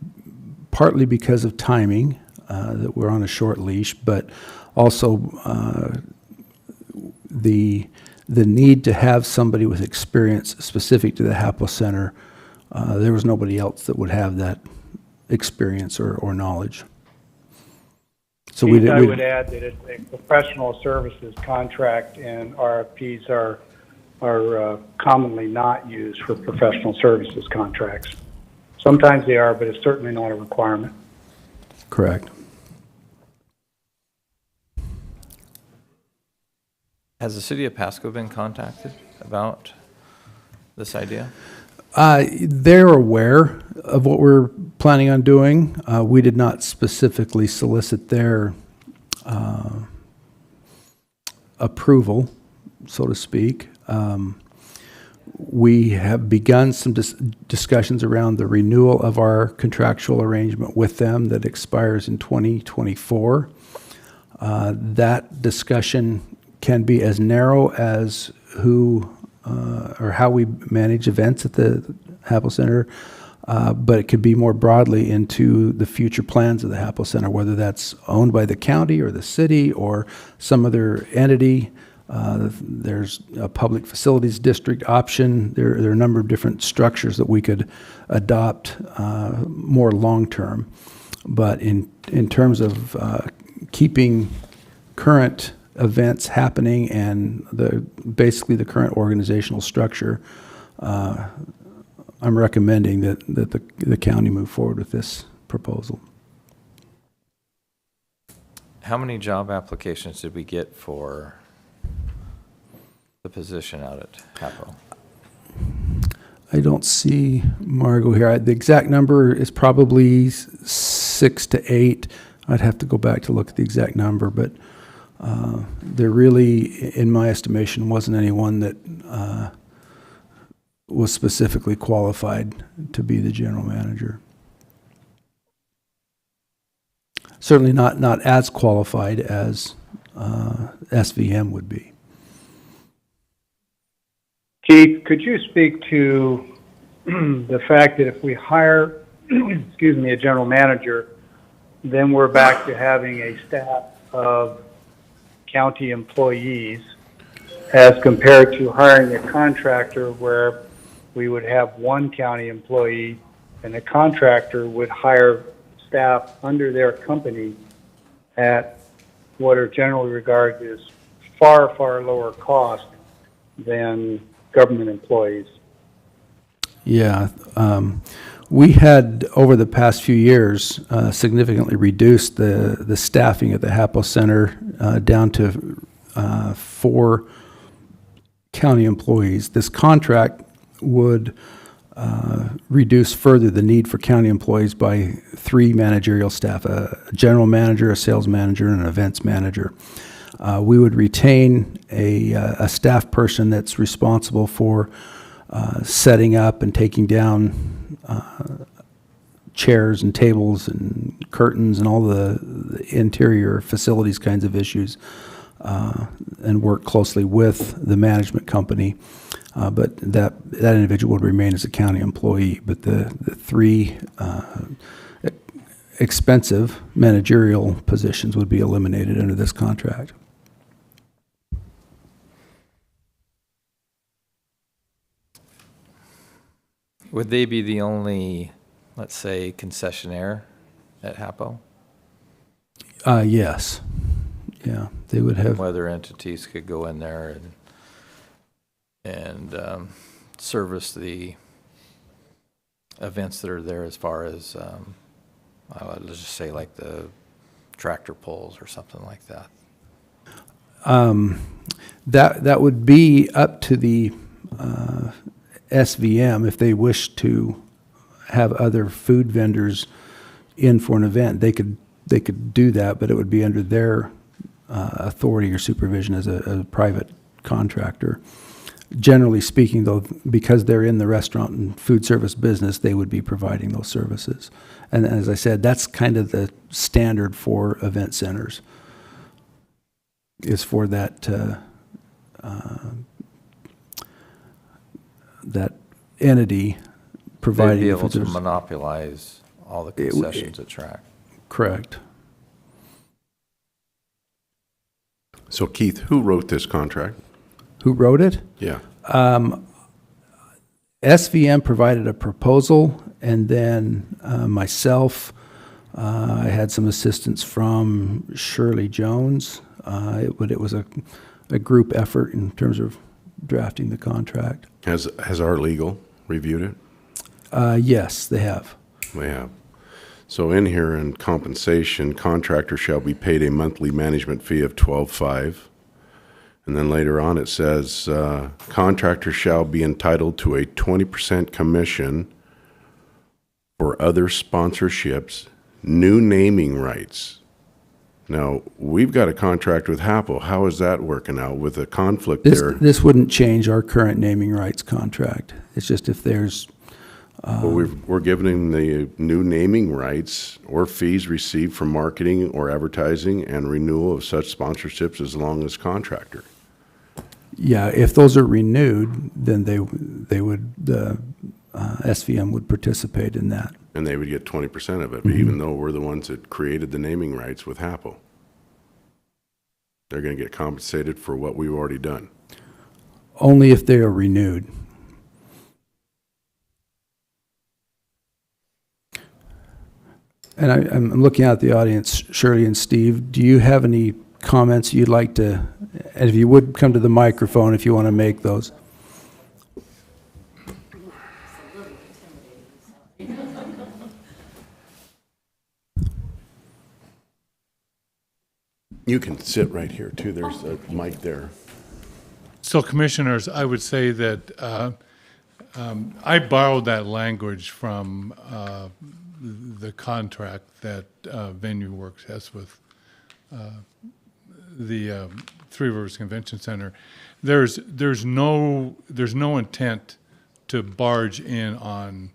partly because of timing, that we're on a short leash, but also the need to have somebody with experience specific to the Happel Center. There was nobody else that would have that experience or knowledge. So Keith, I would add that it's a professional services contract, and RFPs are commonly not used for professional services contracts. Sometimes they are, but it's certainly not a requirement. Correct. Has the city of Pasco been contacted about this idea? They're aware of what we're planning on doing. We did not specifically solicit their approval, so to speak. We have begun some discussions around the renewal of our contractual arrangement with them that expires in 2024. That discussion can be as narrow as who or how we manage events at the Happel Center, but it could be more broadly into the future plans of the Happel Center, whether that's owned by the county or the city or some other entity. There's a public facilities district option. There are a number of different structures that we could adopt more long-term. But in terms of keeping current events happening and basically the current organizational structure, I'm recommending that the county move forward with this proposal. How many job applications did we get for the position out at Happel? I don't see Margot here. The exact number is probably 6 to 8. I'd have to go back to look at the exact number, but there really, in my estimation, wasn't anyone that was specifically qualified to be the general manager. Certainly not as qualified as SVM would be. Keith, could you speak to the fact that if we hire, excuse me, a general manager, then we're back to having a staff of county employees as compared to hiring a contractor where we would have one county employee and the contractor would hire staff under their company at what are generally regarded as far, far lower cost than government employees? Yeah. We had, over the past few years, significantly reduced the staffing at the Happel Center down to 4 county employees. This contract would reduce further the need for county employees by 3 managerial staff, a general manager, a sales manager, and an events manager. We would retain a staff person that's responsible for setting up and taking down chairs and tables and curtains and all the interior facilities kinds of issues, and work closely with the management company. But that individual would remain as a county employee. But the three expensive managerial positions would be eliminated under this contract. Would they be the only, let's say, concessionaire at HAPO? Yes. Yeah, they would have. Whether entities could go in there and service the events that are there, as far as, let's just say like the tractor pulls or something like that. That would be up to the SVM if they wish to have other food vendors in for an event. They could do that, but it would be under their authority or supervision as a private contractor. Generally speaking, though, because they're in the restaurant and food service business, they would be providing those services. And as I said, that's kind of the standard for event centers, is for that that entity providing. They'd be able food to service. monopolize all the concessions at track. Correct. So Keith, who wrote this contract? Who wrote it? Yeah. SVM provided a proposal, and then myself, I had some assistance from Shirley Jones. But it was a group effort in terms of drafting the contract. Has our legal reviewed it? Yes, they have. We have. So in here, in compensation, contractor shall be paid a monthly management fee of $12,500. And then later on, it says, contractor shall be entitled to a 20% commission for other sponsorships, new naming rights. Now, we've got a contract with HAPO. How is that working out with a conflict there? This wouldn't change our current naming rights contract. It's just if there's, Well, we're giving the new naming rights or fees received from marketing or advertising and renewal of such sponsorships as long as contractor. yeah, if those are renewed, then they would, the SVM would participate in that. And they would get 20% of it, even though we're the ones that created the naming rights with HAPO. They're going to get compensated for what we've already done. Only if they are renewed. And I'm looking at the audience, Shirley and Steve. Do you have any comments you'd like to, and if you would come to the microphone if you want to make those. You can sit right here, too. There's a mic there. So, Commissioners, I would say that I borrowed that language from the contract that Venue Works has with the Three Rivers Convention Center. There's no intent to barge in on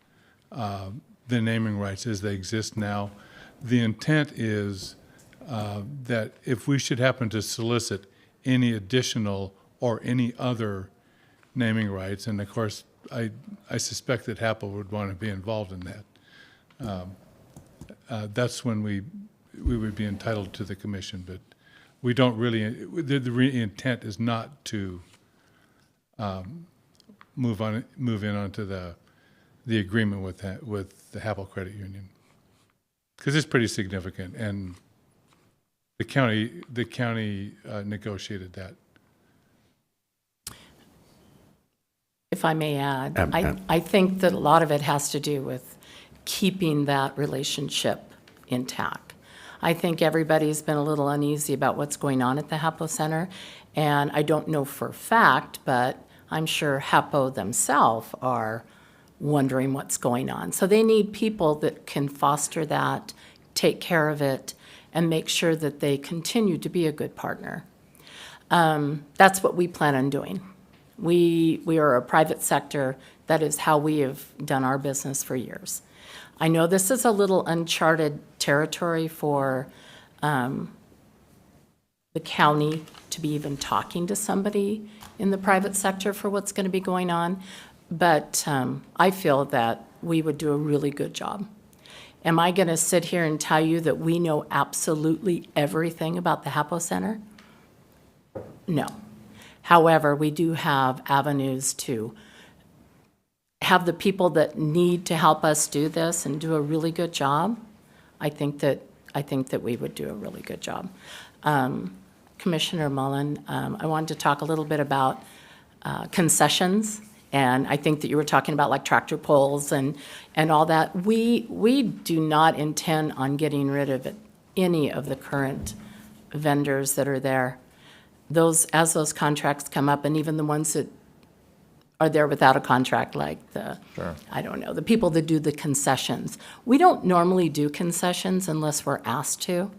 the naming rights as they exist now. The intent is that if we should happen to solicit any additional or any other naming rights, and of course, I suspect that HAPO would want to be involved in that. That's when we would be entitled to the commission, but we don't really, the intent is not to move in onto the agreement with the HAPO Credit Union. Because it's pretty significant, and the county negotiated that. If I may add, Ab- I think that a lot of it has to do with keeping that relationship intact. I think everybody's been a little uneasy about what's going on at the HAPO Center, and I don't know for a fact, but I'm sure HAPO themselves are wondering what's going on. So they need people that can foster that, take care of it, and make sure that they continue to be a good partner. That's what we plan on doing. We are a private sector. That is how we have done our business for years. I know this is a little uncharted territory for the county to be even talking to somebody in the private sector for what's going to be going on, but I feel that we would do a really good job. Am I going to sit here and tell you that we know absolutely everything about the HAPO Center? No. However, we do have avenues to have the people that need to help us do this and do a really good job. I think that we would do a really good job. Commissioner Mullen, I wanted to talk a little bit about concessions, and I think that you were talking about like tractor pulls and all that. We do not intend on getting rid of any of the current vendors that are there. As those contracts come up, and even the ones that are there without a contract, like I don't know, the people that do the concessions. We don't normally do concessions unless we're asked to,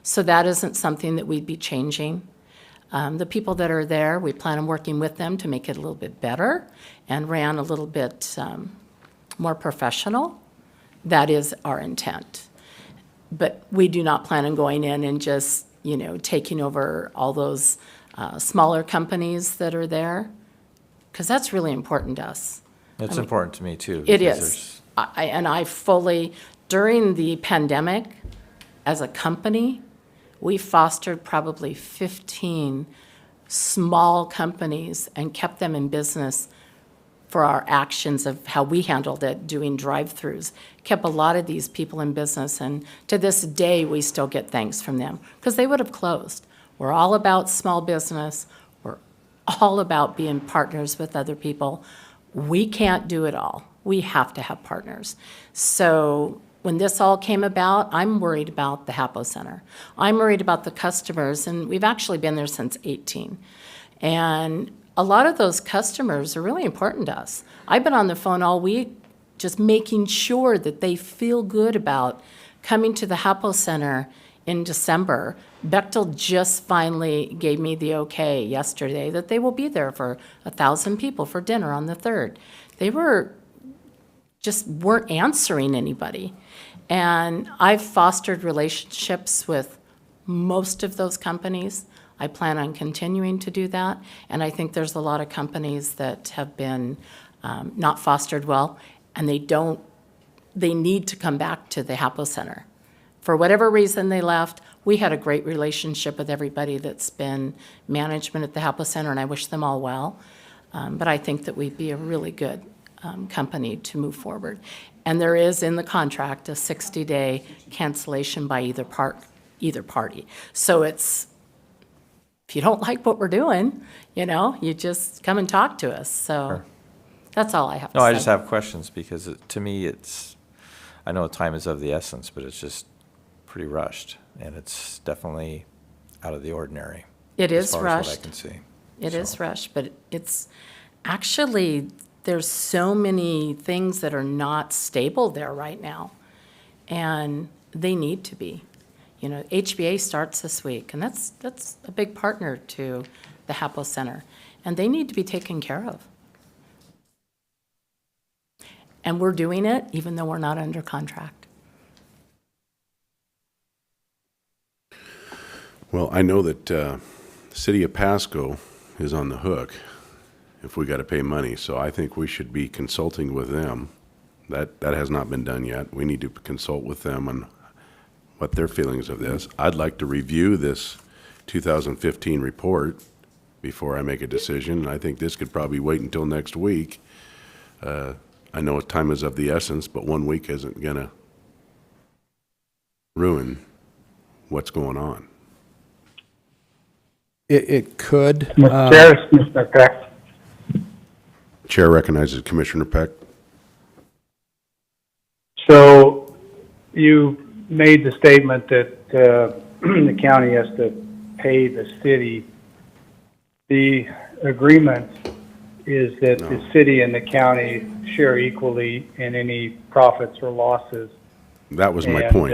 so that isn't something that we'd be changing. The people that are there, we plan on working with them to make it a little bit better and ran a little bit more professional. That is our intent. But we do not plan on going in and just, taking over all those smaller companies that are there, because that's really important to us. It's important to me, too. It because is. I fully, during the pandemic, as a company, we fostered probably 15 small companies and kept them in business for our actions of how we handled it, doing drive-throughs. Kept a lot of these people in business, and to this day, we still get thanks from them, because they would have closed. We're all about small business. We're all about being partners with other people. We can't do it all. We have to have partners. So when this all came about, I'm worried about the HAPO Center. I'm worried about the customers, and we've actually been there since 18. And a lot of those customers are really important to us. I've been on the phone all week just making sure that they feel good about coming to the HAPO Center in December. Bechtel just finally gave me the okay yesterday that they will be there for 1,000 people for dinner on the 3rd. They weren't answering anybody. And I've fostered relationships with most of those companies. I plan on continuing to do that. And I think there's a lot of companies that have been not fostered well, and they need to come back to the HAPO Center. For whatever reason they left, we had a great relationship with everybody that's been management at the HAPO Center, and I wish them all well. But I think that we'd be a really good company to move forward. And there is in the contract a 60-day cancellation by either party. So if you don't like what we're doing, you just come and talk to us. So Sure. That's all I have to No, say. I just have questions because to me, I know time is of the essence, but it's just pretty rushed, and it's definitely out of the ordinary. It as is far as rushed. what I can see. It is rushed, but it's actually, there's so many things that are not stable there right now, and they need to be. HBA starts this week, and that's a big partner to the HAPO Center, and they need to be taken care of. And we're doing it even though we're not under contract. Well, I know that the City of Pasco is on the hook if we got to pay money, so I think we should be consulting with them. That has not been done yet. We need to consult with them on what their feelings of this. I'd like to review this 2015 report before I make a decision, and I think this could probably wait until next week. I know time is of the essence, but 1 week isn't going to ruin what's going on. It could. Mr. Chair, Mr. Peck. Chair recognizes Commissioner Peck. So you made the statement that the county has to pay the city. The agreement is that the city and the county share equally in any profits or losses. That was my point.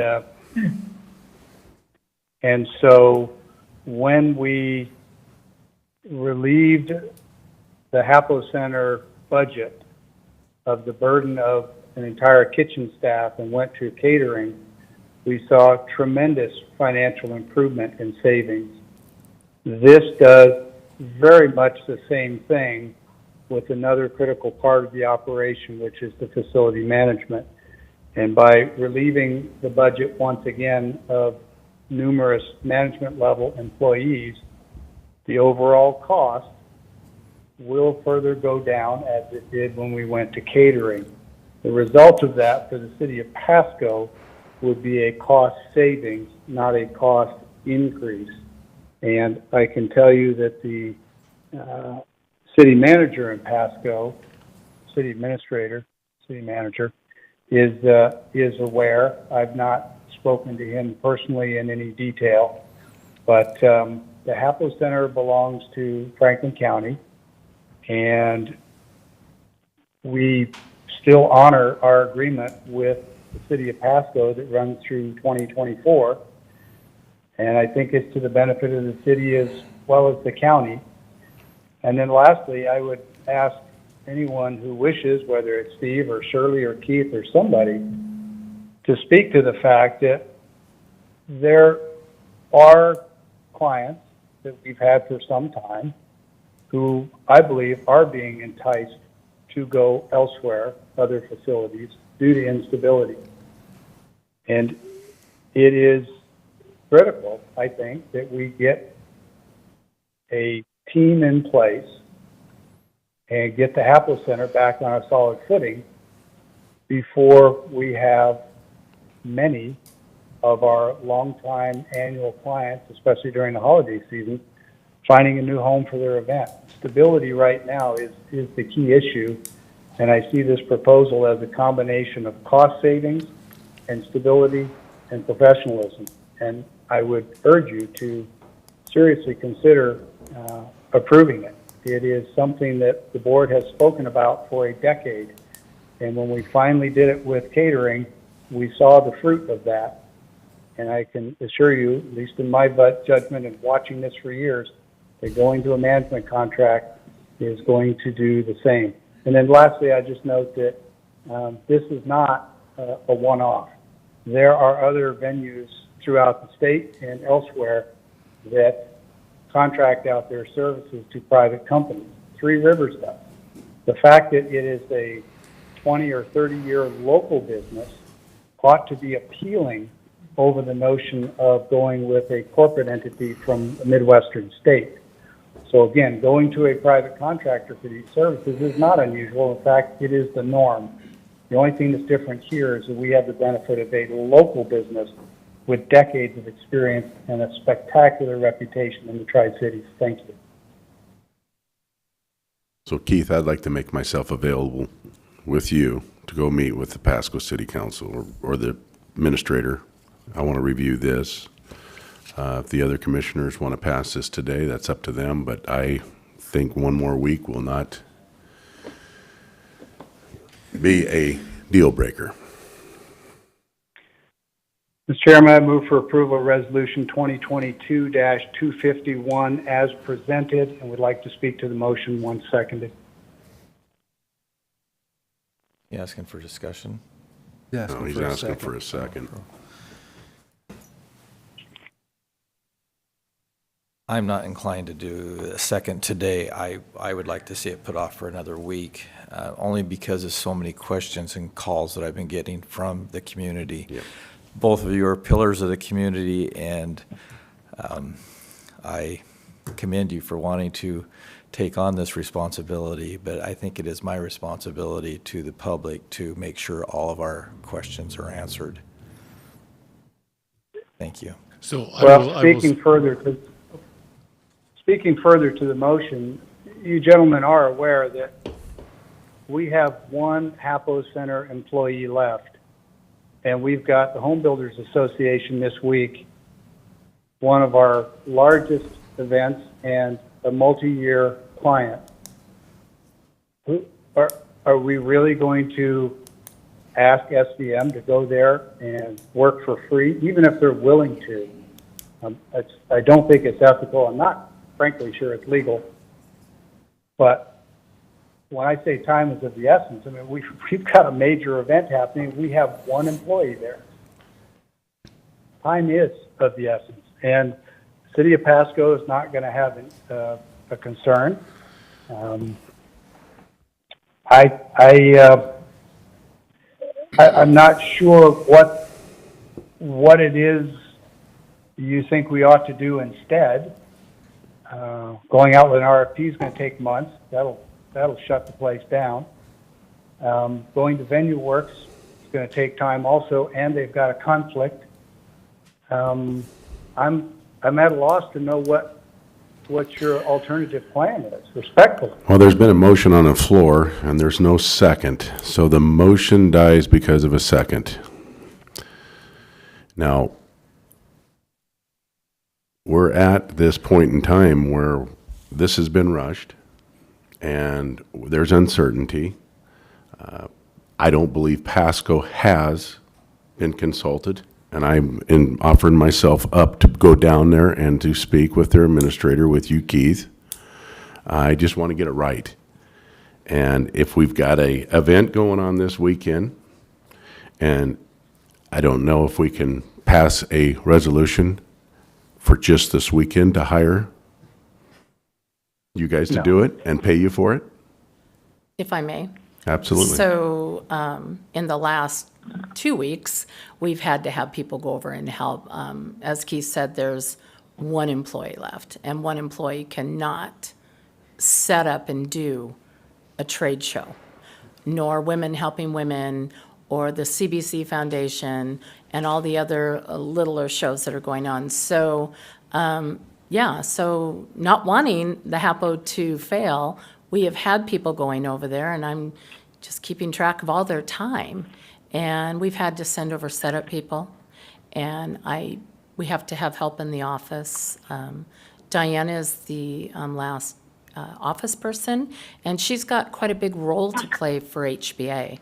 And so when we relieved the HAPO Center budget of the burden of an entire kitchen staff and went to catering, we saw tremendous financial improvement in savings. This does very much the same thing with another critical part of the operation, which is the facility management. And by relieving the budget once again of numerous management level employees, the overall cost will further go down as it did when we went to catering. The result of that for the city of Pasco would be a cost savings, not a cost increase. And I can tell you that the city manager in Pasco, city administrator, city manager, is aware. I've not spoken to him personally in any detail, but the Hapo Center belongs to Franklin County, and we still honor our agreement with the city of Pasco that runs through 2024, and I think it's to the benefit of the city as well as the county. And then lastly, I would ask anyone who wishes, whether it's Steve or Shirley or Keith or somebody, to speak to the fact that there are clients that we've had for some time who I believe are being enticed to go elsewhere, other facilities, due to instability. And it is critical, I think, that we get a team in place and get the Hapo Center back on a solid footing before we have many of our longtime annual clients, especially during the holiday season, finding a new home for their event. Stability right now is the key issue, and I see this proposal as a combination of cost savings and stability and professionalism. And I would urge you to seriously consider approving it. It is something that the board has spoken about for a decade, and when we finally did it with catering, we saw the fruit of that. And I can assure you, at least in my judgment and watching this for years, that going to a management contract is going to do the same. And then lastly, I just note that this is not a one-off. There are other venues throughout the state and elsewhere that contract out their services to private companies. Three Rivers does. The fact that it is a 20 or 30-year local business ought to be appealing over the notion of going with a corporate entity from a Midwestern state. So again, going to a private contractor for these services is not unusual. In fact, it is the norm. The only thing that's different here is that we have the benefit of a local business with decades of experience and a spectacular reputation in the Tri-Cities. Thank you. So Keith, I'd like to make myself available with you to go meet with the Pasco City Council or the administrator. I want to review this. If the other commissioners want to pass this today, that's up to them, but I think one more week will not be a deal breaker. Mr. Chairman, I move for approval of Resolution 2022-251 as presented, and would like to speak to the motion once seconded. You asking for discussion? Yes. No, he's asking for a second. I'm not inclined to do a second today. I would like to see it put off for another week, only because of so many questions and calls that I've been getting from the community. Yep. Both of you are pillars of the community, and I commend you for wanting to take on this responsibility, but I think it is my responsibility to the public to make sure all of our questions are answered. Thank you. So Well, speaking further to the motion, you gentlemen are aware that we have one Hapo Center employee left, and we've got the Home Builders Association this week, one of our largest events and a multi-year client. Are we really going to ask SVM to go there and work for free, even if they're willing to? I don't think it's ethical. I'm not, frankly, sure it's legal. But when I say time is of the essence, I mean, we've got a major event happening. We have one employee there. Time is of the essence. And the city of Pasco is not going to have a concern. I'm not sure what it is you think we ought to do instead. Going out with an RFP is going to take months. That'll shut the place down. Going to Venue Works is going to take time also, and they've got a conflict. I'm at a loss to know what your alternative plan is, respectfully. Well, there's been a motion on the floor, and there's no second, so the motion dies because of a second. Now, we're at this point in time where this has been rushed, and there's uncertainty. I don't believe Pasco has been consulted, and I'm offering myself up to go down there and to speak with their administrator, with you, Keith. I just want to get it right. And if we've got a event going on this weekend, and I don't know if we can pass a resolution for just this weekend to hire you guys to do it and pay you for it? If I may. Absolutely. So in the last 2 weeks, we've had to have people go over and help. As Keith said, there's one employee left, and one employee cannot set up and do a trade show, nor Women Helping Women, or the CBC Foundation, and all the other littler shows that are going on. So, so not wanting the HAPO to fail, we have had people going over there, and I'm just keeping track of all their time. And we've had to send over setup people, and we have to have help in the office. Diana is the last office person, and she's got quite a big role to play for HBA.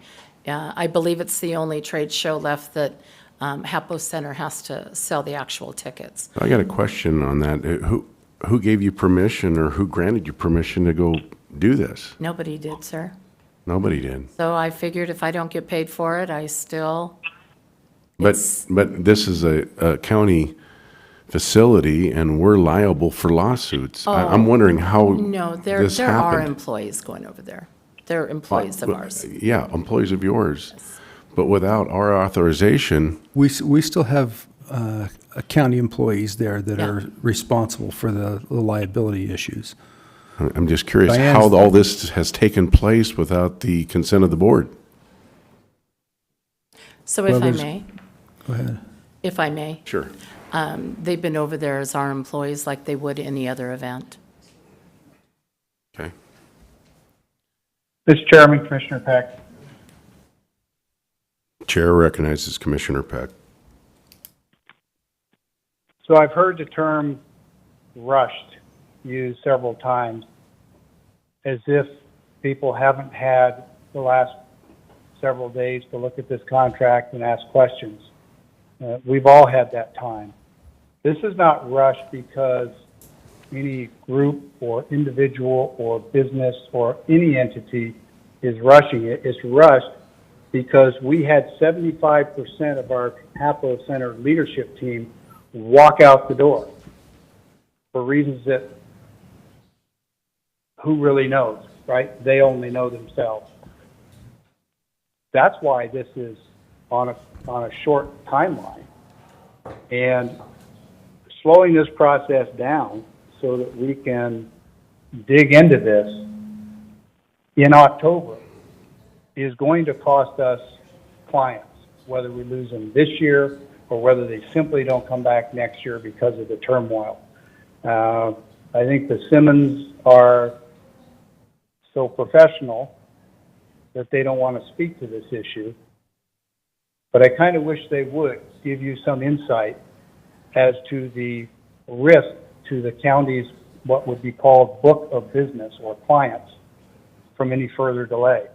I believe it's the only trade show left that HAPO Center has to sell the actual tickets. I got a question on that. Who gave you permission, or who granted you permission to go do this? Nobody did, sir. Nobody did. So I figured if I don't get paid for it, I still. But this is a county facility, and we're liable for lawsuits. I'm wondering how No, there this are happened. employees going over there. They're employees of ours. Yeah, employees of yours. But without our authorization, We still have county employees there that Yeah. are responsible for the liability issues. I'm just curious Diane's how the- all this has taken place without the consent of the board. So Well, if I there's- may, Go ahead. if I may, Sure. they've been over there as our employees like they would any other event. Okay. Mr. Chairman, Commissioner Peck. Chair recognizes Commissioner Peck. So I've heard the term rushed used several times as if people haven't had the last several days to look at this contract and ask questions. We've all had that time. This is not rushed because any group or individual or business or any entity is rushing it. It's rushed because we had 75% of our HAPO Center leadership team walk out the door for reasons that who really knows, right? They only know themselves. That's why this is on a short timeline. And slowing this process down so that we can dig into this in October is going to cost us clients, whether we lose them this year or whether they simply don't come back next year because of the turmoil. I think the Simmons are so professional that they don't want to speak to this issue. But I kind of wish they would give you some insight as to the risk to the county's what would be called book of business or clients from any further delay.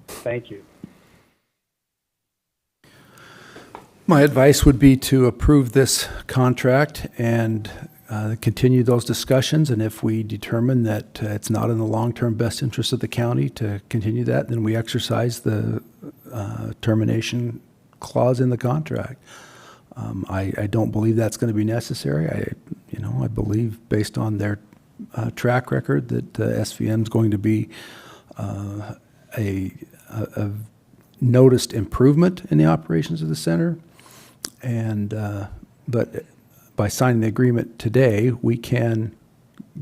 Thank you. My advice would be to approve this contract and continue those discussions, and if we determine that it's not in the long-term best interest of the county to continue that, then we exercise the termination clause in the contract. I don't believe that's going to be necessary. I believe, based on their track record, that SVM is going to be a noticed improvement in the operations of the center. But by signing the agreement today, we can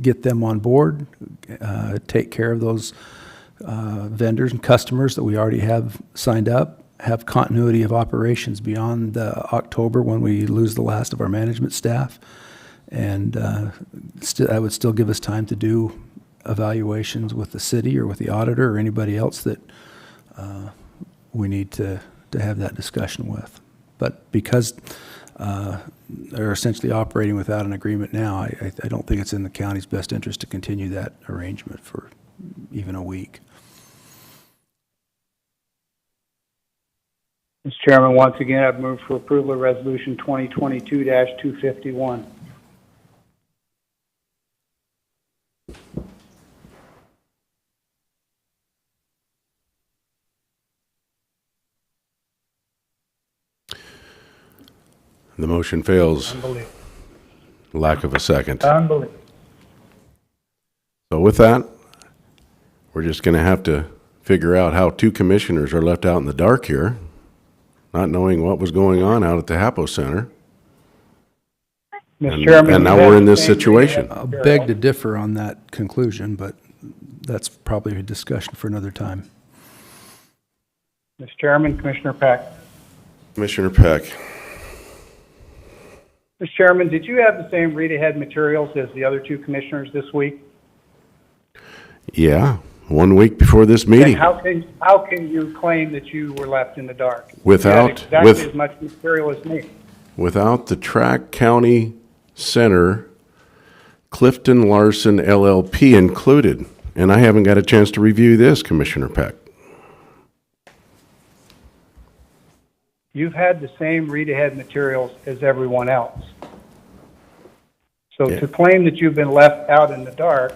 get them on board, take care of those vendors and customers that we already have signed up, have continuity of operations beyond October when we lose the last of our management staff. And that would still give us time to do evaluations with the city or with the auditor or anybody else that we need to have that discussion with. But because they're essentially operating without an agreement now, I don't think it's in the county's best interest to continue that arrangement for even a week. Mr. Chairman, once again, I've moved for approval of Resolution 2022-251. The motion fails. Unbelievable. Lack of a second. Unbelievable. So with that, we're just going to have to figure out how two commissioners are left out in the dark here, not knowing what was going on out at the HAPO Center. Mr. Chairman, And now you we're have in the this same situation. reading I'll as beg Carol. to differ on that conclusion, but that's probably a discussion for another time. Mr. Chairman, Commissioner Peck. Commissioner Peck. Mr. Chairman, did you have the same read-ahead materials as the other two commissioners this week? Yeah, 1 week before this Then meeting. how can you claim that you were left in the dark? Without- You had exactly with- as much material as me. Without the Track County Center, Clifton Larson LLP included. And I haven't got a chance to review this, Commissioner Peck. You've had the same read-ahead materials as everyone else. So Yeah. to claim that you've been left out in the dark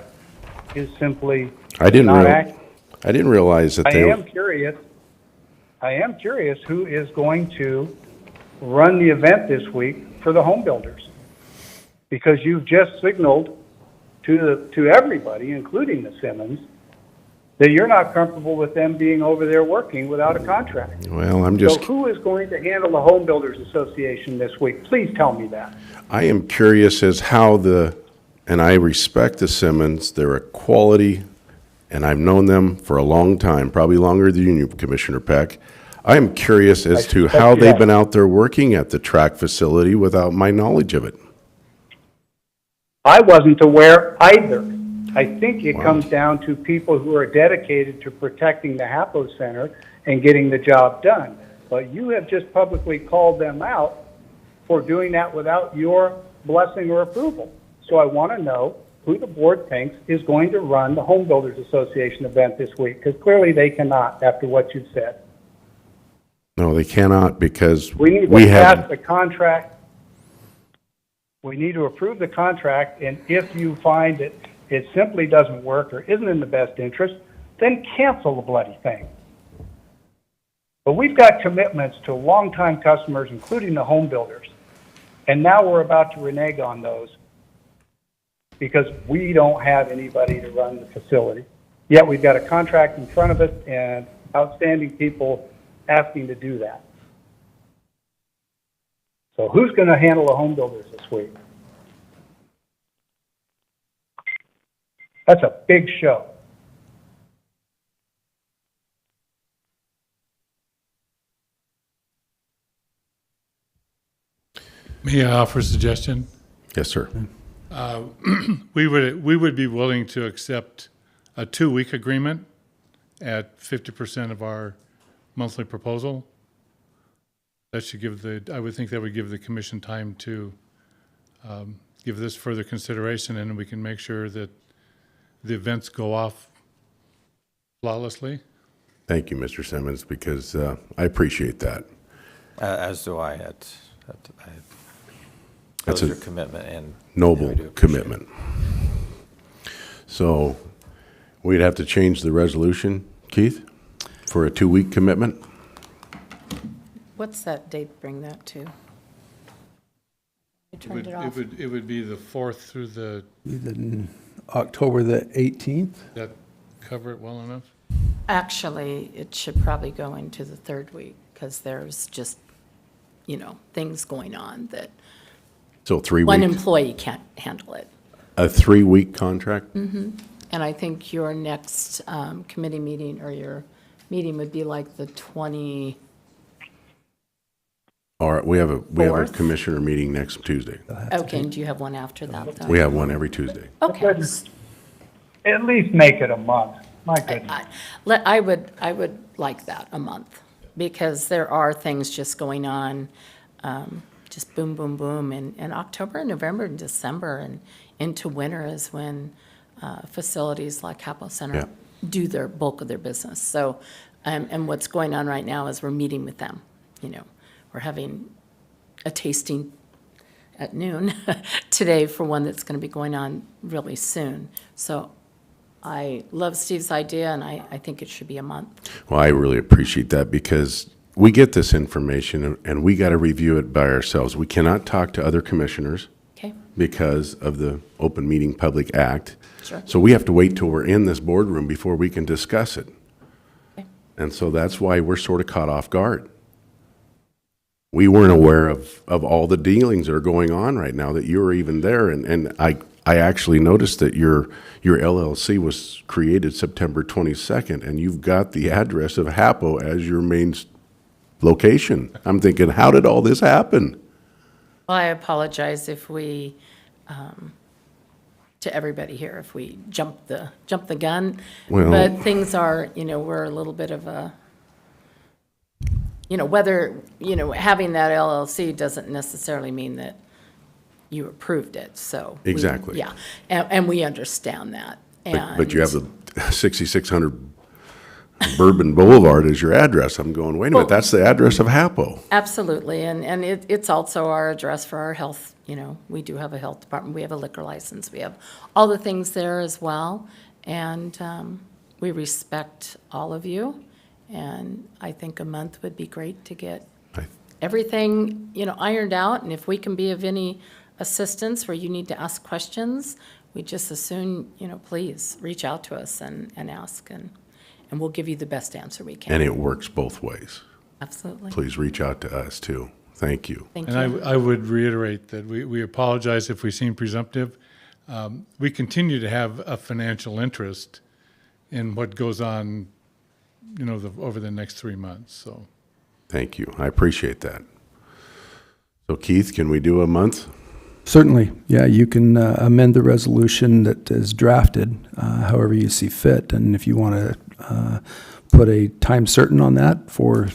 is simply I didn't not real- accurate. I didn't realize that I they were. am curious who is going to run the event this week for the home builders. Because you've just signaled to everybody, including the Simmons, that you're not comfortable with them being over there working without a contract. Well, I'm So just, who is going to handle the Home Builders Association this week? Please tell me that. I am curious as how and I respect the Simmons, they're a quality, and I've known them for a long time, probably longer than you, Commissioner Peck. I am curious as to suspect how you they've have. been out there working at the track facility without my knowledge of it. I wasn't aware either. I think it comes down to people who are dedicated to protecting the HAPO Center and getting the job done. But you have just publicly called them out for doing that without your blessing or approval. So I want to know who the board thinks is going to run the Home Builders Association event this week, because clearly they cannot after what you've said. No, they cannot because We need to we pass have, the contract. We need to approve the contract, and if you find that it simply doesn't work or isn't in the best interest, then cancel the bloody thing. But we've got commitments to longtime customers, including the home builders, and now we're about to renege on those because we don't have anybody to run the facility. Yet we've got a contract in front of us and outstanding people asking to do that. So who's going to handle the home builders this week? That's a big show. May I offer a suggestion? yes, sir. We would be willing to accept a 2-week agreement at 50% of our monthly proposal. That should give I would think that would give the commission time to give this further consideration, and we can make sure that the events go off flawlessly. Thank you, Mr. Simmons, because I appreciate that. As do I. That's shows a your commitment and. noble we do appreciate it. commitment. So we'd have to change the resolution, Keith, for a 2-week commitment? What's that date bring that to? You turned it off. It would be the 4th through the, Then October the 18th? that cover it well enough? Actually, it should probably go into the third week, because there's just, things going on that So 3 one weeks, employee can't handle it. a 3-week contract? And I think your next committee meeting, or your meeting would be like the 20, All right, we have a Fourth? commissioner meeting next Tuesday. okay, and do you have one after that, though? We have one every Tuesday. Okay. At least make it a month. My goodness. I would like that, a month, because there are things just going on, just boom, boom, boom, in October, November, and December, and into winter is when facilities like Capo Yeah. Center do their bulk of their business. So, and what's going on right now is we're meeting with them, We're having a tasting at noon today for one that's going to be going on really soon. So I love Steve's idea, and I think it should be a month. Well, I really appreciate that because we get this information and we got to review it by ourselves. We cannot talk to other commissioners Okay? because of the Open Meeting Public Act. Sure. So we have to wait till we're in this boardroom before we can discuss it. Okay. And so that's why we're sort of caught off guard. We weren't aware of all the dealings that are going on right now, that you were even there. And I actually noticed that your LLC was created September 22nd, and you've got the address of Hapo as your main location. I'm thinking, how did all this happen? Well, I apologize if we, to everybody here, if we jumped the gun. Well- But things are, we're a little bit of a, whether, having that LLC doesn't necessarily mean that you approved it, so. Exactly. Yeah, and we understand that. But you have the 6600 Bourbon Boulevard as your address. I'm going, wait a minute, that's the address of Hapo. Absolutely, and it's also our address for our health, we do have a health department, we have a liquor license, we have all the things there as well, and we respect all of you, and I think a month would be great to get everything, ironed out, and if we can be of any assistance where you need to ask questions, we just as soon, please reach out to us and ask, and we'll give you the best answer we can. And it works both ways. Absolutely. Please reach out to us too. Thank you. Thank And you. I would reiterate that we apologize if we seem presumptive. We continue to have a financial interest in what goes on, over the next 3 months, so. Thank you. I appreciate that. So Keith, can we do a month? Certainly, yeah, you can amend the resolution that is drafted however you see fit, and if you want to put a time certain on that for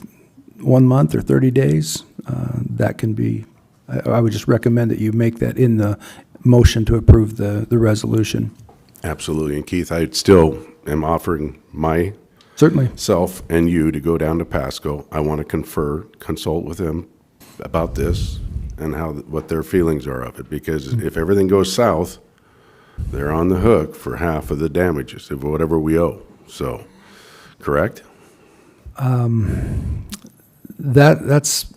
1 month or 30 days, that can be, I would just recommend that you make that in the motion to approve the resolution. Absolutely. And Keith, I still am offering Certainly. myself and you to go down to Pasco. I want to consult with them about this and what their feelings are of it, because if everything goes south, they're on the hook for half of the damages of whatever we owe. So, correct? That's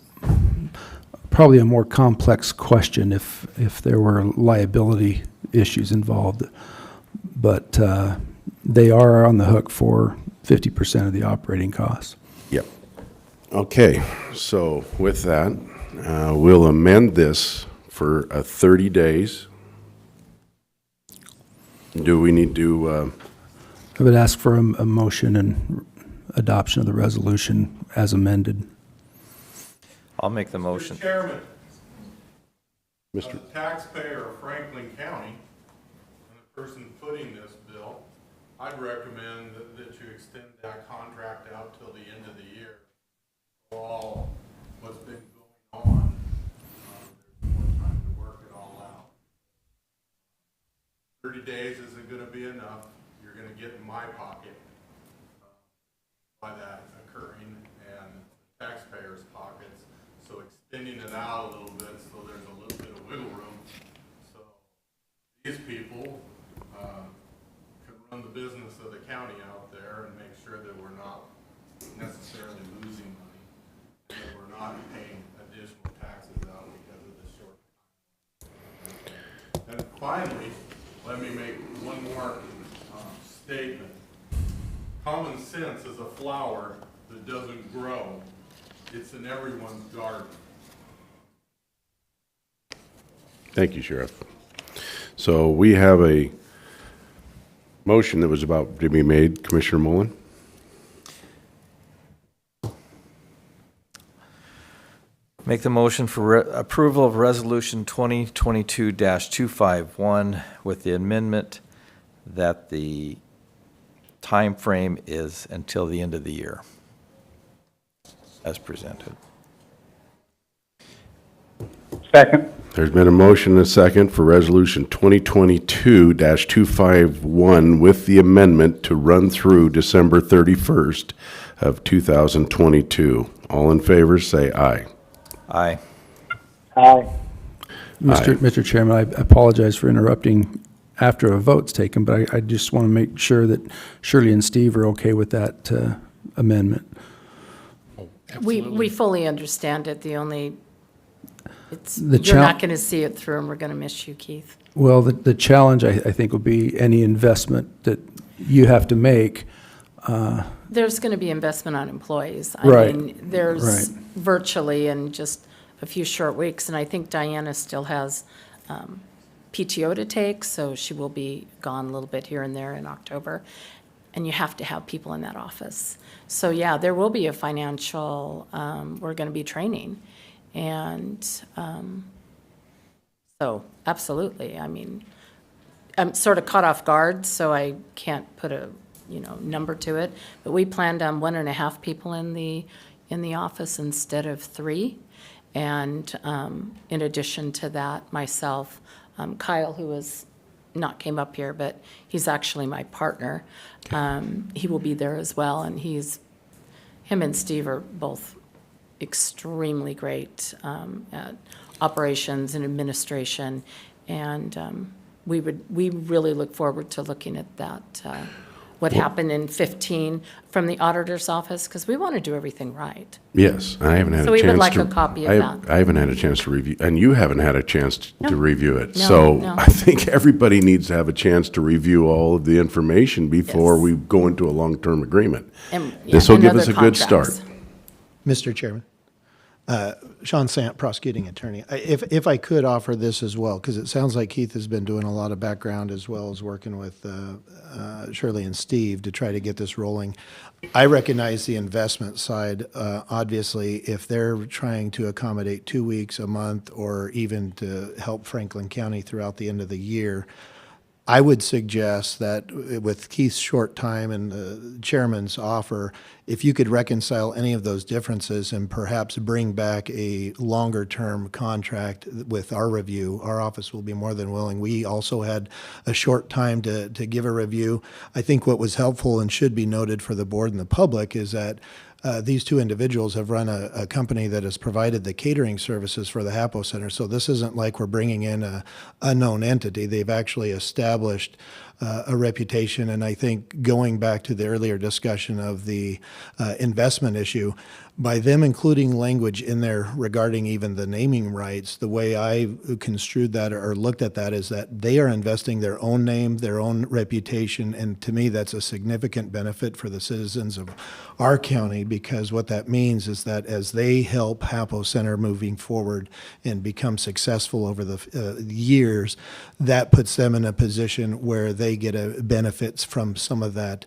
probably a more complex question if there were liability issues involved. But they are on the hook for 50% of the operating costs. Yep. Okay, so with that, we'll amend this for 30 days. Do we need to, I would ask for a motion and adoption of the resolution as amended. I'll make the motion. Mr. Chairman, Mr. as a taxpayer of Franklin County, and the person footing this bill, I'd recommend that you extend that contract out till the end of the year. For all what's been going on, there's more time to work it all out. 30 days isn't going to be enough. You're going to get in my pocket by that occurring, and taxpayers' pockets. So extending it out a little bit so there's a little bit of wiggle room these people can run the business of the county out there and make sure that we're not necessarily losing money, and that we're not paying additional taxes out because of the short. And finally, let me make one more statement. Common sense is a flower that doesn't grow. It's in everyone's garden. Thank you, Sheriff. So we have a motion that was about to be made. Commissioner Mullen? Make the motion for approval of Resolution 2022-251 with the amendment that the time frame is until the end of the year, as presented. Second. There's been a motion and a second for Resolution 2022-251 with the amendment to run through December 31st of 2022. All in favor, say aye. Aye. Aye. Mr. Chairman, I apologize for interrupting after a vote's taken, but I just want to make sure that Shirley and Steve are okay with that amendment. We fully understand it. The only, The you're not chal- going to see it through, and we're going to miss you, Keith. Well, the challenge, I think, will be any investment that you have to make. There's going to be investment on employees. Right. I mean, there's Right. virtually in just a few short weeks, and I think Diana still has PTO to take, so she will be gone a little bit here and there in October. And you have to have people in that office. So, yeah, there will be a financial, we're going to be training. And so, absolutely. I mean, I'm sort of caught off guard, so I can't put a, number to it. But we planned on 1.5 people in the office instead of 3. And in addition to that, myself, Kyle, who was not came up here, but he's actually my partner. He will be there as well, and him and Steve are both extremely great at operations and administration, and we really look forward to looking at that, what happened in 15 from the auditor's office, because we want to do everything right. Yes, I haven't had So a chance to. we would like a copy of that. I haven't had a chance to review, and you haven't had a chance to review it. No, So no. I think everybody needs to have a chance to review all of the information before Yes. we go into a long-term agreement. And, yeah, This will and give us other a good start. contracts. Mr. Chairman, Sean Sant, prosecuting attorney. If I could offer this as well, because it sounds like Keith has been doing a lot of background as well as working with Shirley and Steve to try to get this rolling. I recognize the investment side. Obviously, if they're trying to accommodate 2 weeks, a month, or even to help Franklin County throughout the end of the year, I would suggest that with Keith's short time and the chairman's offer, if you could reconcile any of those differences and perhaps bring back a longer-term contract with our review, our office will be more than willing. We also had a short time to give a review. I think what was helpful and should be noted for the board and the public is that these two individuals have run a company that has provided the catering services for the Hapo Center. So this isn't like we're bringing in a unknown entity. They've actually established a reputation. And I think going back to the earlier discussion of the investment issue, by them including language in there regarding even the naming rights, the way I construed that or looked at that is that they are investing their own name, their own reputation, and to me that's a significant benefit for the citizens of our county, because what that means is that as they help Hapo Center moving forward and become successful over the years, that puts them in a position where they get benefits from some of that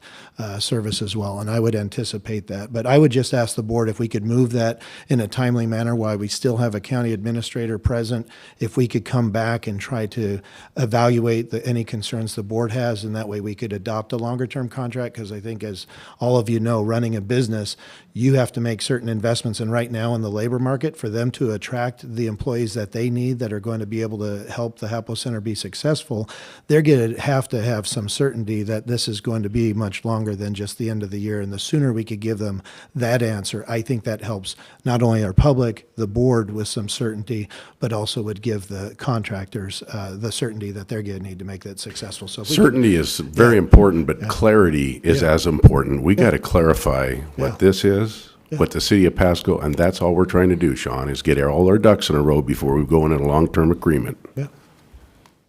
service as well, and I would anticipate that. But I would just ask the board if we could move that in a timely manner while we still have a county administrator present, if we could come back and try to evaluate any concerns the board has, and that way we could adopt a longer-term contract, because I think, as all of you know, running a business, you have to make certain investments, and right now in the labor market, for them to attract the employees that they need that are going to be able to help the Hapo Center be successful, they're going to have have some certainty that this is going to be much longer than just the end of the year. And the sooner we could give them that answer, I think that helps not only our public, the board with some certainty, but also would give the contractors the certainty that they're going to need to make that successful. So if we could- Certainty is very important, but clarity is as important. We got to clarify what this is, what the city of Pasco, and that's all we're trying to do, Sean, is get all our ducks in a row before we go in a long-term agreement. Yeah.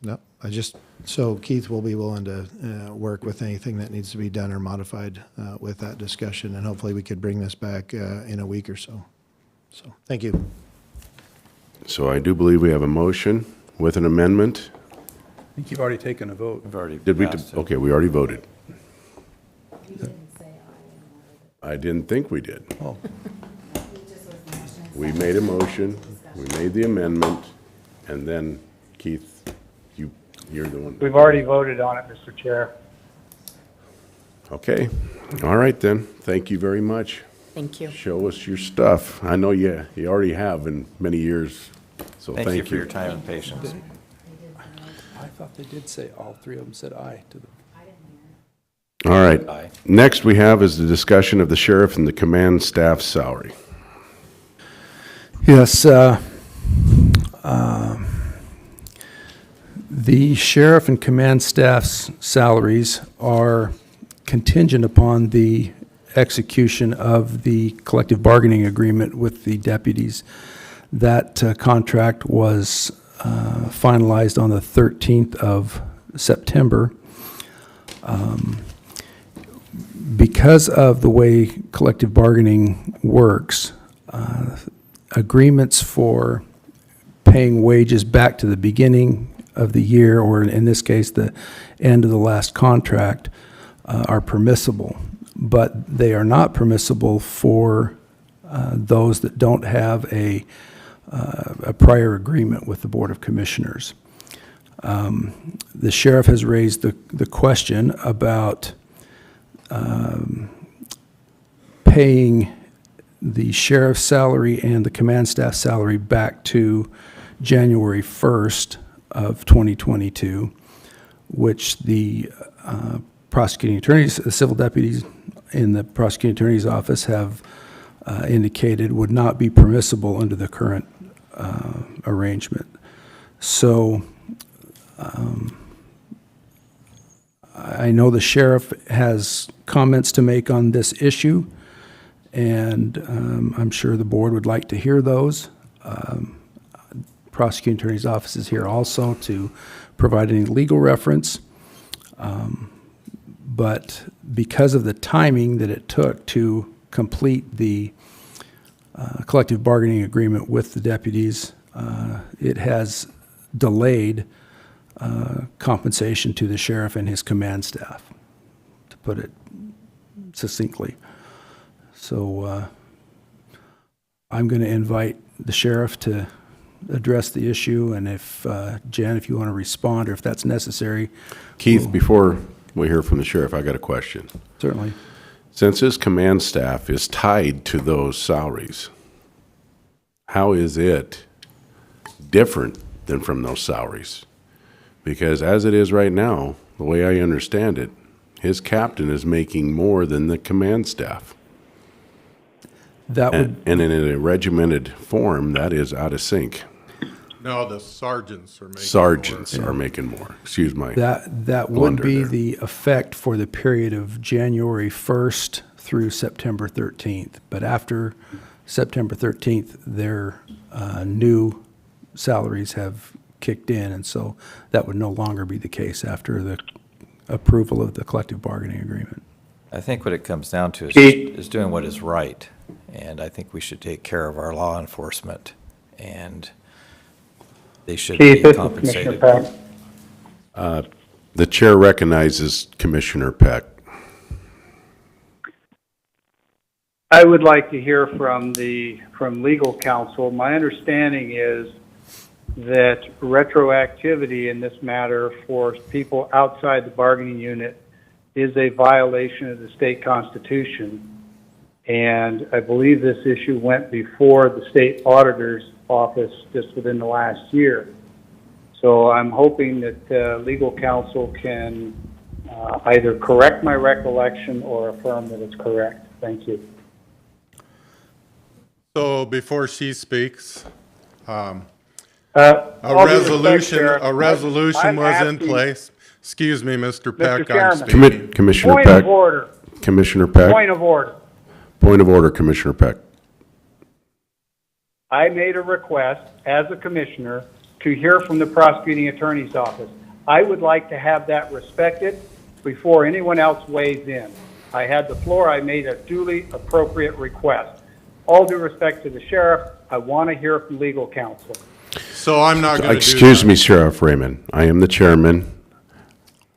No, so Keith will be willing to work with anything that needs to be done or modified with that discussion, and hopefully we could bring this back in a week or so. So, thank you. So I do believe we have a motion with an amendment. I think you've already taken a vote. We've already Did we, passed it. okay, we already voted. I didn't think we did. Oh. We made a motion, we made the amendment, and then Keith, you're the one. We've already voted on it, Mr. Chair. Okay, all right then. Thank you very much. Thank you. Show us your stuff. I know you already have in many years, so Thank you for your time and patience. I thought they did say, all three of them said aye to the. All right. Aye. Next we have is the discussion of the sheriff and the command staff salary. Yes, the sheriff and command staff's salaries are contingent upon the execution of the collective bargaining agreement with the deputies. That contract was finalized on the 13th of September. Because of the way collective bargaining works, agreements for paying wages back to the beginning of the year, or in this case, the end of the last contract, are permissible. But they are not permissible for those that don't have a prior agreement with the Board of Commissioners. The sheriff has raised the question about paying the sheriff's salary and the command staff salary back to January 1st of 2022, which the prosecuting attorneys, the civil deputies in the prosecuting attorney's office have indicated would not be permissible under the current arrangement. So I know the sheriff has comments to make on this issue, and I'm sure the board would like to hear those. Prosecuting attorney's office is here also to provide any legal reference. But because of the timing that it took to complete the collective bargaining agreement with the deputies, it has delayed compensation to the sheriff and his command staff, to put it succinctly. So I'm going to invite the sheriff to address the issue, and if, Jen, if you want to respond, or if that's necessary. Keith, before we hear from the sheriff, I got a question. Certainly. Since his command staff is tied to those salaries, how is it different than from those salaries? Because as it is right now, the way I understand it, his captain is making more than the command staff. That would, And in a regimented form, that is out of sync. No, the sergeants are making. Sergeants are making more. Excuse my that would blunder be there. the effect for the period of January 1st through September 13th. But after September 13th, their new salaries have kicked in, and so that would no longer be the case after the approval of the collective bargaining agreement. I think what it comes down to is doing what is right. And I think we should take care of our law enforcement, and they should Keith, be this is Commissioner compensated. Peck. The chair recognizes Commissioner Peck. I would like to hear from legal counsel. My understanding is that retroactivity in this matter for people outside the bargaining unit is a violation of the state constitution. And I believe this issue went before the state auditor's office just within the last year. So I'm hoping that legal counsel can either correct my recollection or affirm that it's correct. Thank you. So before she speaks, All due respect, Sheriff, a resolution I'm was in asking- place. Excuse me, Mr. Peck, I'm Chairman. speaking. Commissioner Point Peck. of order. Commissioner Peck. Point of order. Point of order, Commissioner Peck. I made a request as a commissioner to hear from the prosecuting attorney's office. I would like to have that respected before anyone else weighs in. I had the floor. I made a duly appropriate request. All due respect to the sheriff, I want to hear from legal counsel. So I'm not going to do that. Excuse me, Sheriff Raymond. I am the chairman.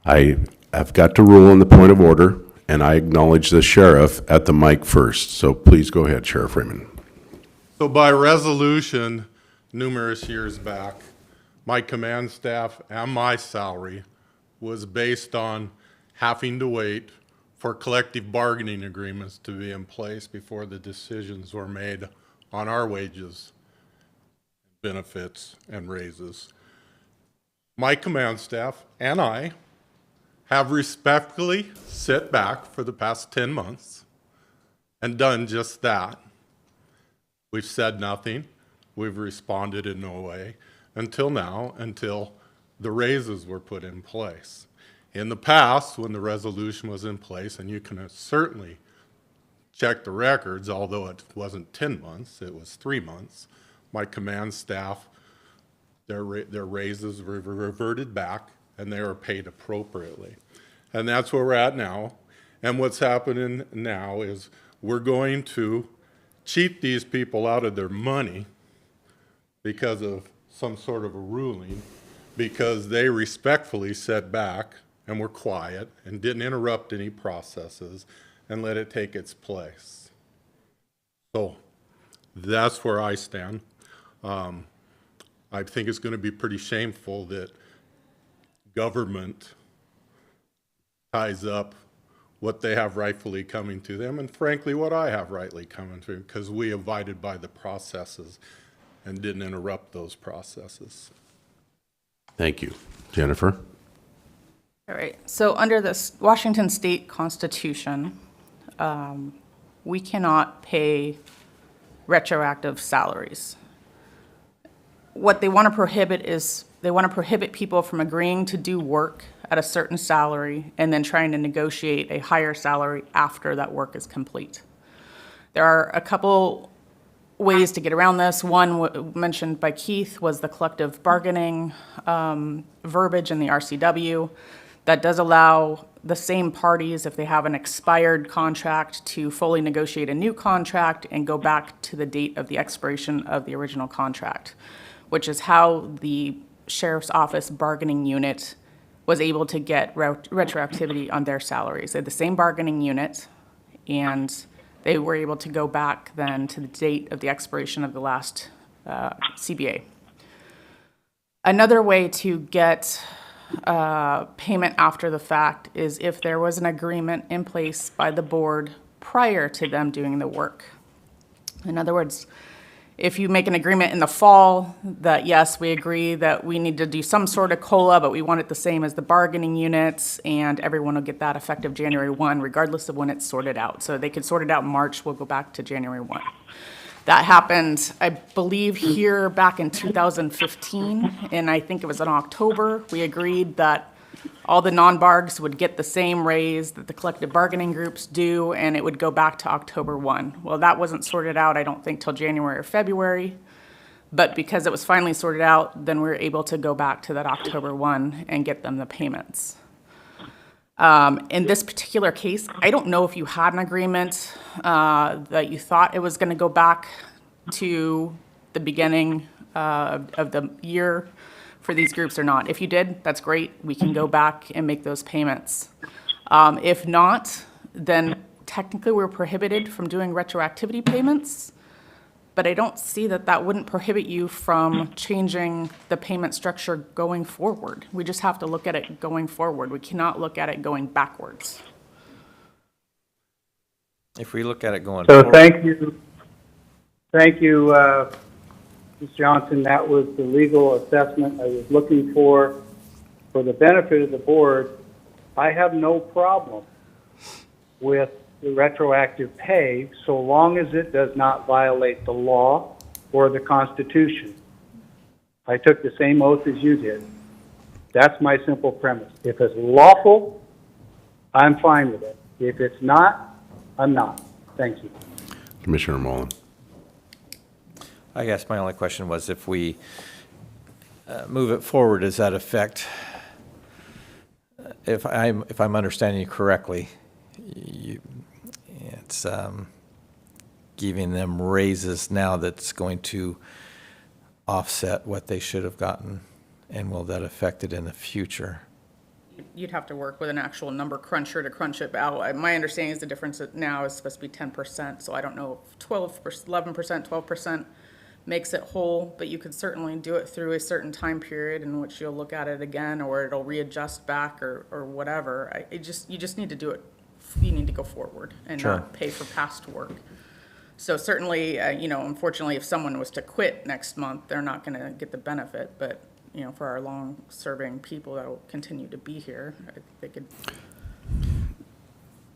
I have got to rule on the point of order, and I acknowledge the sheriff at the mic first. So please go ahead, Sheriff Raymond. So by resolution, numerous years back, my command staff and my salary was based on having to wait for collective bargaining agreements to be in place before the decisions were made on our wages, benefits, and raises. My command staff and I have respectfully sit back for the past 10 months and done just that. We've said nothing. We've responded in no way until now, until the raises were put in place. In the past, when the resolution was in place, and you can certainly check the records, although it wasn't 10 months, it was 3 months, my command staff, their raises were reverted back and they were paid appropriately. And that's where we're at now. And what's happening now is we're going to cheat these people out of their money because of some sort of a ruling, because they respectfully sat back and were quiet and didn't interrupt any processes and let it take its place. So that's where I stand. I think it's going to be pretty shameful that government ties up what they have rightfully coming to them, and frankly, what I have rightly coming to, because we abided by the processes and didn't interrupt those processes. Thank you. Jennifer? All right. So under the Washington State Constitution, we cannot pay retroactive salaries. What they want to prohibit is they want to prohibit people from agreeing to do work at a certain salary and then trying to negotiate a higher salary after that work is complete. There are a couple ways to get around this. One mentioned by Keith was the collective bargaining verbiage in the RCW that does allow the same parties, if they have an expired contract, to fully negotiate a new contract and go back to the date of the expiration of the original contract, which is how the Sheriff's Office bargaining unit was able to get retroactivity on their salaries. They had the same bargaining unit, and they were able to go back then to the date of the expiration of the last CBA. Another way to get payment after the fact is if there was an agreement in place by the board prior to them doing the work. In other words, if you make an agreement in the fall that, yes, we agree that we need to do some sort of COLA, but we want it the same as the bargaining units, and everyone will get that effective January 1, regardless of when it's sorted out. So they could sort it out in March, we'll go back to January 1. That happened, I believe, here back in 2015, and I think it was in October. We agreed that all the non-bargs would get the same raise that the collective bargaining groups do, and it would go back to October 1. Well, that wasn't sorted out, I don't think, till January or February. But because it was finally sorted out, then we were able to go back to that October 1 and get them the payments. In this particular case, I don't know if you had an agreement that you thought it was going to go back to the beginning of the year for these groups or not. If you did, that's great. We can go back and make those payments. If not, then technically we're prohibited from doing retroactivity payments, but I don't see that that wouldn't prohibit you from changing the payment structure going forward. We just have to look at it going forward. We cannot look at it going backwards. If we look at it going So forward. thank you, Ms. Johnson. That was the legal assessment I was looking for. For the benefit of the board, I have no problem with the retroactive pay so long as it does not violate the law or the Constitution. I took the same oath as you did. That's my simple premise. If it's lawful, I'm fine with it. If it's not, I'm not. Thank you. Commissioner Mullen. I guess my only question was if we move it forward, does that affect, if I'm understanding you correctly, it's giving them raises now that's going to offset what they should have gotten, and will that affect it in the future? You'd have to work with an actual number cruncher to crunch it out. My understanding is the difference now is supposed to be 10%, so I don't know if 12%, 11%, 12% makes it whole, but you could certainly do it through a certain time period in which you'll look at it again, or it'll readjust back, or whatever. You just need to do it. You need to go forward and Sure. not pay for past work. So certainly, unfortunately, if someone was to quit next month, they're not going to get the benefit, but for our long-serving people that will continue to be here, they could.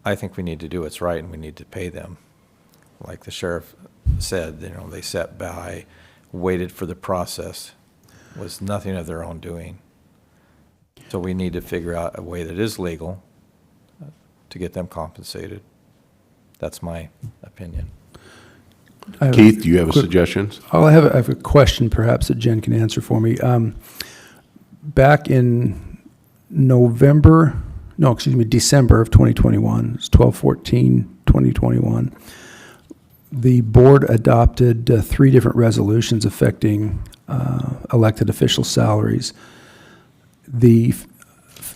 I think we need to do what's right, and we need to pay them. Like the sheriff said, they sat by, waited for the process, was nothing of their own doing. So we need to figure out a way that is legal to get them compensated. That's my opinion. Keith, do you have suggestions? I have a question perhaps that Jen can answer for me. Back in December of 2021, it's 12/14/2021, the board adopted 3 different resolutions affecting elected official salaries.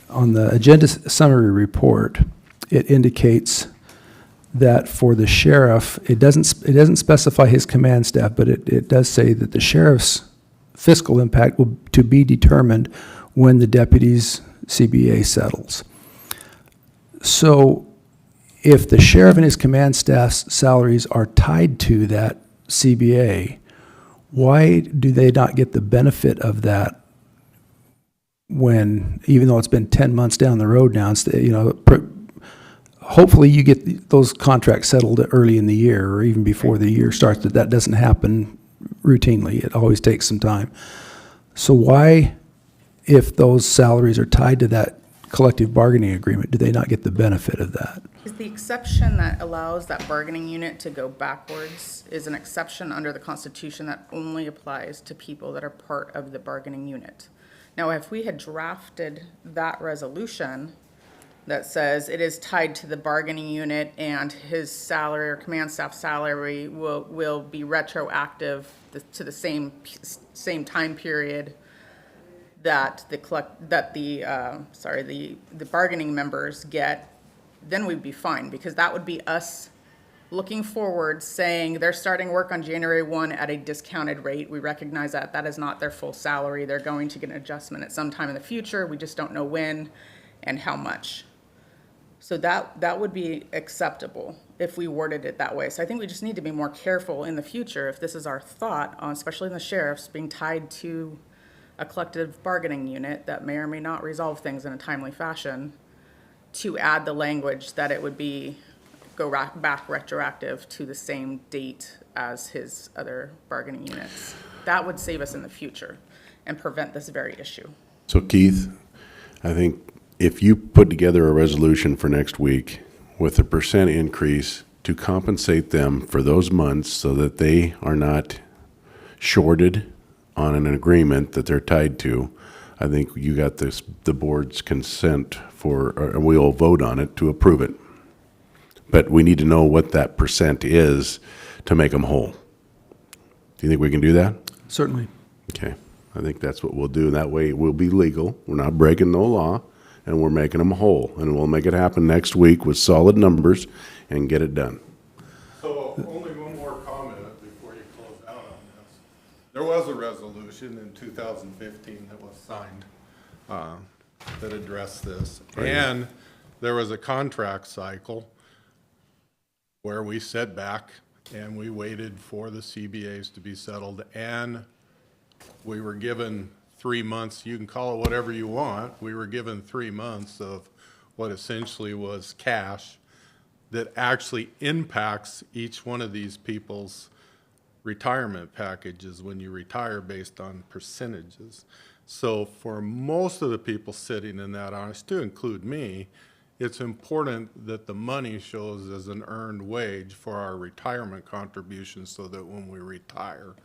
On the agenda summary report, it indicates that for the sheriff, it doesn't specify his command staff, but it does say that the sheriff's fiscal impact will to be determined when the deputy's CBA settles. So if the sheriff and his command staff's salaries are tied to that CBA, why do they not get the benefit of that when, even though it's been 10 months down the road now, it's, hopefully you get those contracts settled early in the year or even before the year starts, that doesn't happen routinely. It always takes some time. So why, if those salaries are tied to that collective bargaining agreement, do they not get the benefit of that? Is the exception that allows that bargaining unit to go backwards is an exception under the Constitution that only applies to people that are part of the bargaining unit. Now, if we had drafted that resolution that says it is tied to the bargaining unit and his salary or command staff salary will be retroactive to the same time period that the bargaining members get, then we'd be fine, because that would be us looking forward, saying they're starting work on January 1 at a discounted rate. We recognize that that is not their full salary. They're going to get an adjustment at some time in the future. We just don't know when and how much. So that would be acceptable if we worded it that way. So I think we just need to be more careful in the future if this is our thought, especially in the sheriffs, being tied to a collective bargaining unit that may or may not resolve things in a timely fashion, to add the language that it would be back retroactive to the same date as his other bargaining units. That would save us in the future and prevent this very issue. So Keith, I think if you put together a resolution for next week with a % increase to compensate them for those months so that they are not shorted on an agreement that they're tied to, I think you got the board's consent and we'll vote on it to approve it. But we need to know what that % is to make them whole. Do you think we can do that? Certainly. Okay. I think that's what we'll do. That way we'll be legal. We're not breaking no law, and we're making them whole. And we'll make it happen next week with solid numbers and get it done. So only one more comment before you close out on this. There was a resolution in 2015 that was signed that addressed this. Right. And there was a contract cycle where we sat back and we waited for the CBAs to be settled, and we were given 3 months. You can call it whatever you want. We were given 3 months of what essentially was cash that actually impacts each one of these people's retirement packages when you retire based on percentages. So for most of the people sitting in that honest, to include me, it's important that the money shows as an earned wage for our retirement contributions so that when we retire,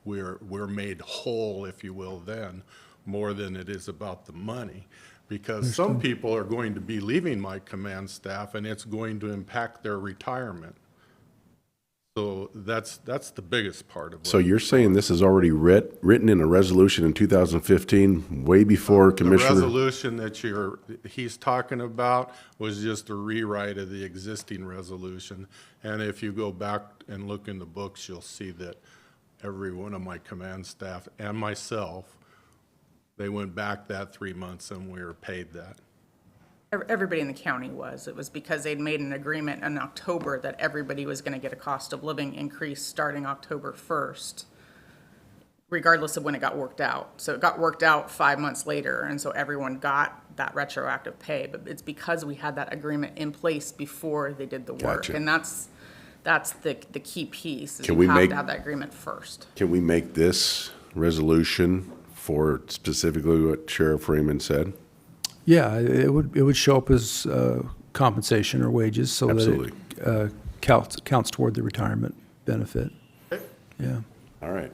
we're made whole, if you will, then, more than it is about the money. Because some people are going to be leaving my command staff and it's going to impact their retirement. So that's the biggest part of it. So you're saying this is already written in a resolution in 2015, way before The Commissioner? resolution that he's talking about was just a rewrite of the existing resolution. And if you go back and look in the books, you'll see that every one of my command staff and myself, they went back that 3 months and we were paid that. Everybody in the county was. It was because they'd made an agreement in October that everybody was going to get a cost of living increase starting October 1st, regardless of when it got worked out. So it got worked out 5 months later, and so everyone got that retroactive pay. But it's because we had that agreement in place before they did the work. Gotcha. And that's the key piece, is Can you we have make- to have that agreement first. Can we make this resolution for specifically what Sheriff Raymond said? Yeah, it would show up as compensation or wages so Absolutely. that it counts toward the retirement benefit. Yeah. All right.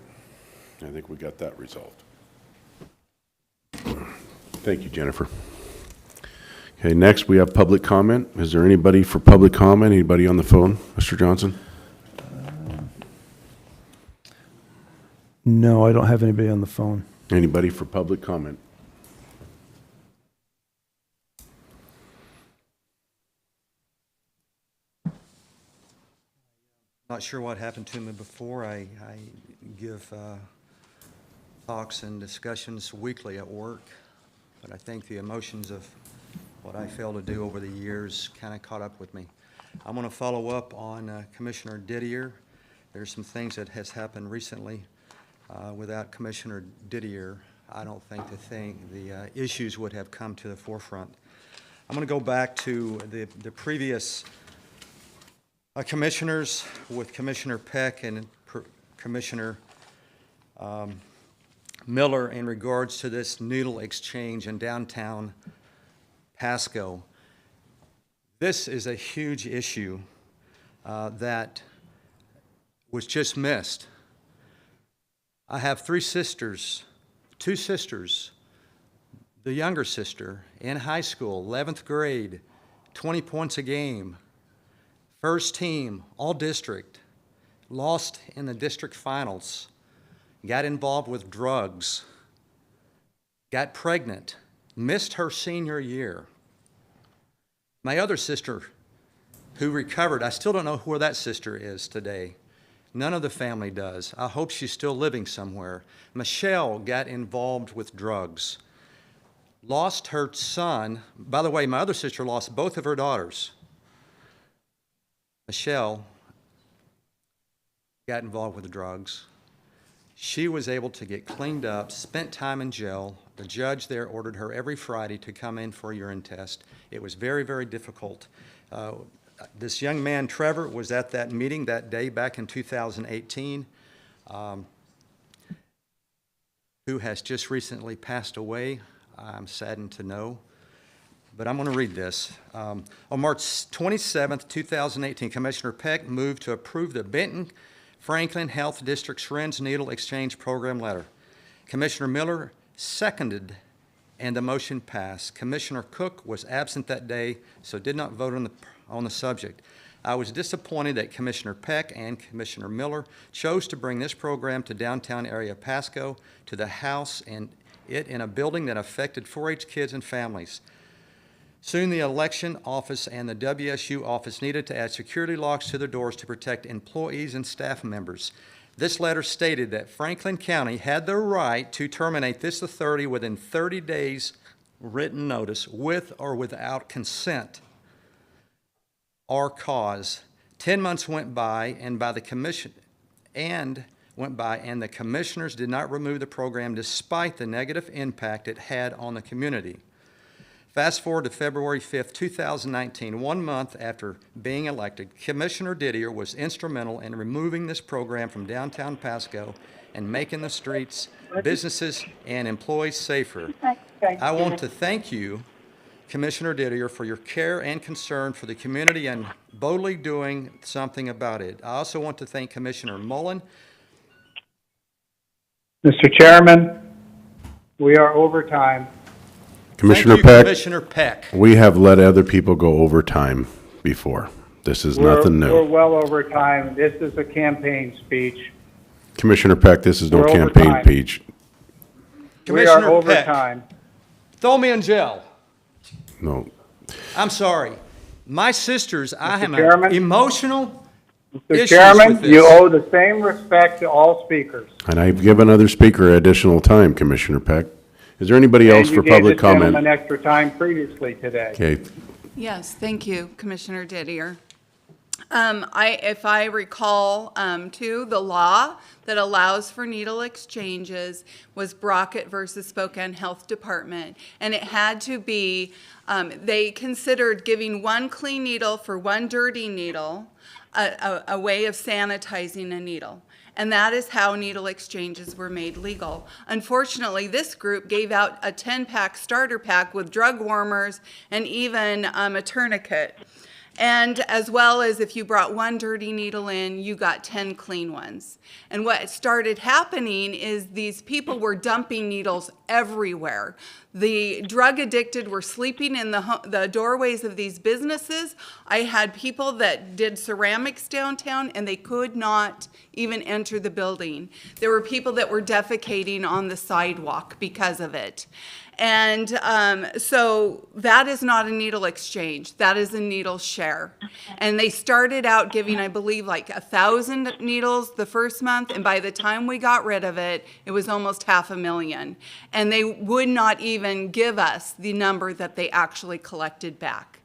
I think we got that resolved. Thank you, Jennifer. Okay, next we have public comment. Is there anybody for public comment? Anybody on the phone, Mr. Johnson? No, I don't have anybody on the phone. Anybody for public comment? Not sure what happened to me before. I give talks and discussions weekly at work, but I think the emotions of what I failed to do over the years kind of caught up with me. I'm going to follow up on Commissioner Didier. There's some things that has happened recently. Without Commissioner Didier, I don't think the issues would have come to the forefront. I'm going to go back to the previous commissioners with Commissioner Peck and Commissioner Miller in regards to this needle exchange in downtown Pasco. This is a huge issue that was just missed. I have two sisters. The younger sister in high school, 11th grade, 20 points a game. First team, all district, lost in the district finals, got involved with drugs, got pregnant, missed her senior year. My other sister, who recovered, I still don't know where that sister is today. None of the family does. I hope she's still living somewhere. Michelle got involved with drugs, lost her son. By the way, my other sister lost both of her daughters. Michelle got involved with the drugs. She was able to get cleaned up, spent time in jail. The judge there ordered her every Friday to come in for a urine test. It was very, very difficult. This young man, Trevor, was at that meeting that day back in 2018, who has just recently passed away. I'm saddened to know. But I'm going to read this. On March 27th, 2018, Commissioner Peck moved to approve the Benton Franklin Health District Syringe Needle Exchange Program letter. Commissioner Miller seconded, and the motion passed. Commissioner Cook was absent that day, so did not vote on the subject. I was disappointed that Commissioner Peck and Commissioner Miller chose to bring this program to downtown area Pasco, to the house, and it in a building that affected 4-H kids and families. Soon the election office and the WSU office needed to add security locks to their doors to protect employees and staff members. This letter stated that Franklin County had the right to terminate this authority within 30 days written notice, with or without consent or cause. 10 months went by, and the commissioners did not remove the program despite the negative impact it had on the community. Fast forward to February 5th, 2019, 1 month after being elected, Commissioner Didier was instrumental in removing this program from downtown Pasco and making the streets, businesses, and employees safer. I want to thank you, Commissioner Didier, for your care and concern for the community and boldly doing something about it. I also want to thank Commissioner Mullen. Mr. Chairman, we are over time. Commissioner Thank you, Peck, Commissioner Peck. we have let other people go over time before. This is nothing We're new. well over time. This is a campaign speech. Commissioner Peck, this is no We're over campaign time. speech. We are Commissioner over Peck. time. Throw me in jail. No. I'm sorry. My sisters, I have Chairman? emotional Mr. issues Chairman, with this. you owe the same respect to all speakers. And I've given other speaker additional time, Commissioner Peck. Is there anybody else for public And you gave the comment? gentleman extra time previously today. Okay, Yes, thank you, Commissioner Didier. If I recall, too, the law that allows for needle exchanges was Brockett versus Spokane Health Department. And it had to be, they considered giving one clean needle for one dirty needle a way of sanitizing a needle. And that is how needle exchanges were made legal. Unfortunately, this group gave out a 10-pack starter pack with drug warmers and even a tourniquet. And as well as if you brought one dirty needle in, you got 10 clean ones. And what started happening is these people were dumping needles everywhere. The drug addicted were sleeping in the doorways of these businesses. I had people that did ceramics downtown and they could not even enter the building. There were people that were defecating on the sidewalk because of it. And so that is not a needle exchange. That is a needle share. And they started out giving, I believe, like 1,000 needles the first month. And by the time we got rid of it, it was almost 500,000. And they would not even give us the number that they actually collected back.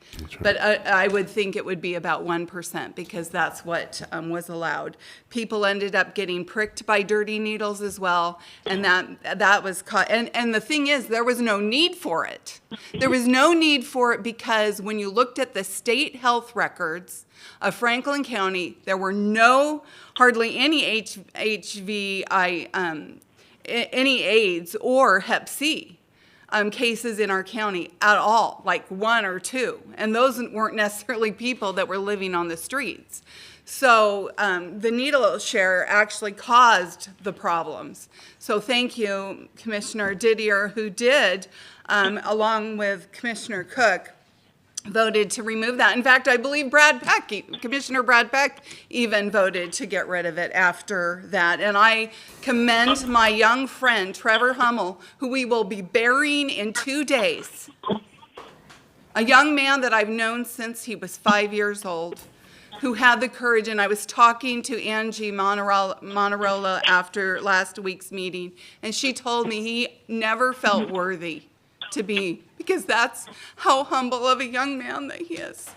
But I would think it would be about 1% because that's what was allowed. People ended up getting pricked by dirty needles as well, and that was caught. And the thing is, there was no need for it. There was no need for it because when you looked at the state health records of Franklin County, there were hardly any any AIDS or Hep C. Cases in our county at all, like 1 or 2. And those weren't necessarily people that were living on the streets. So the needle share actually caused the problems. So thank you, Commissioner Didier, who did, along with Commissioner Cook, voted to remove that. In fact, I believe Commissioner Brad Peck even voted to get rid of it after that. And I commend my young friend, Trevor Hummel, who we will be burying in 2 days. A young man that I've known since he was 5 years old, who had the courage. And I was talking to Angie Monarola after last week's meeting, and she told me he never felt worthy to be, because that's how humble of a young man that he is.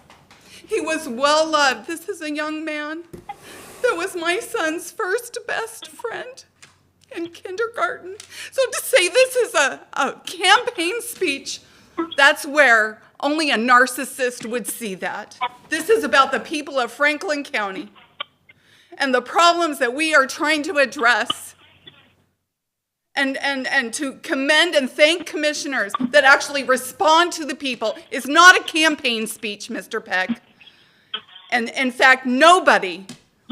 He was well loved. This is a young man that was my son's first best friend in kindergarten. So to say this is a campaign speech, that's where only a narcissist would see that. This is about the people of Franklin County and the problems that we are trying to address. And to commend and thank commissioners that actually respond to the people is not a campaign speech, Mr. Peck. And in fact, nobody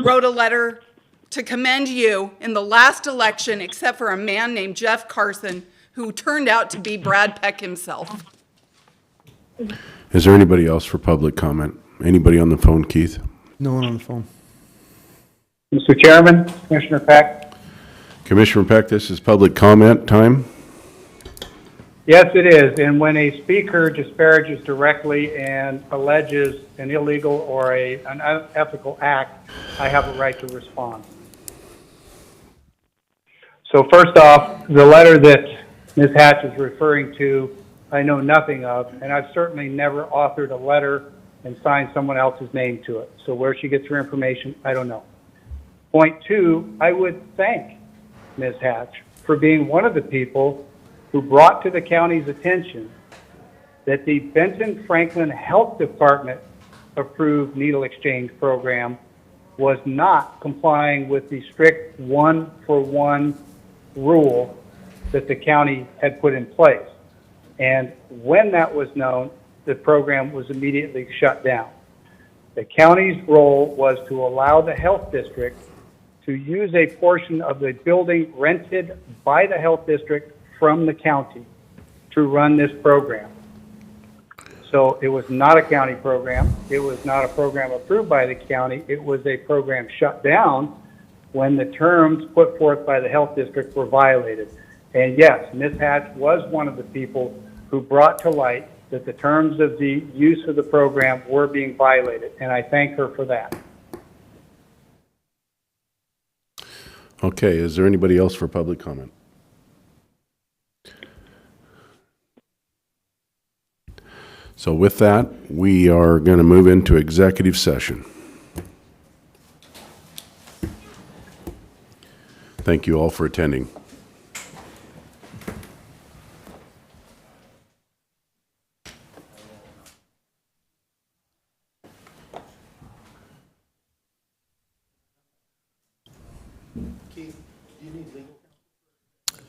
wrote a letter to commend you in the last election except for a man named Jeff Carson, who turned out to be Brad Peck himself. is there anybody else for public comment? Anybody on the phone, Keith? No one on the phone. Mr. Chairman, Commissioner Peck. Commissioner Peck, this is public comment time. Yes, it is. And when a speaker disparages directly and alleges an illegal or an unethical act, I have a right to respond. So first off, the letter that Ms. Hatch is referring to, I know nothing of, and I've certainly never authored a letter and signed someone else's name to it. So where she gets her information, I don't know. Point 2, I would thank Ms. Hatch for being one of the people who brought to the county's attention that the Benton Franklin Health Department approved needle exchange program was not complying with the strict 1-for-1 rule that the county had put in place. And when that was known, the program was immediately shut down. The county's role was to allow the health district to use a portion of the building rented by the health district from the county to run this program. So it was not a county program. It was not a program approved by the county. It was a program shut down when the terms put forth by the health district were violated. And yes, Ms. Hatch was one of the people who brought to light that the terms of the use of the program were being violated, and I thank her for that. Okay, is there anybody else for public comment? So with that, we are going to move into executive session. Thank you all for attending.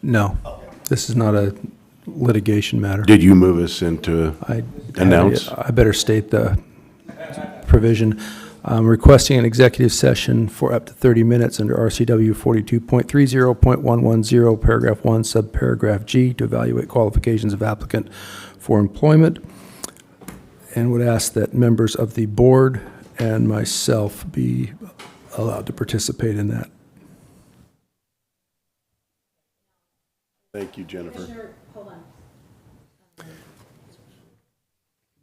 No, this is not a litigation matter. Did you move us into announce? I better state the provision. I'm requesting an executive session for up to 30 minutes under RCW 42.30.110, paragraph 1, subparagraph G, to evaluate qualifications of applicant for employment, and would ask that members of the board and myself be allowed to participate in that. Thank you, Jennifer.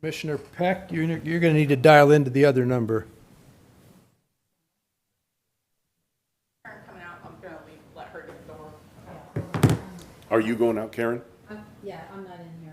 Commissioner Peck, you're going to need to dial into the other number. Are you going out, Karen? Yeah, I'm not in here.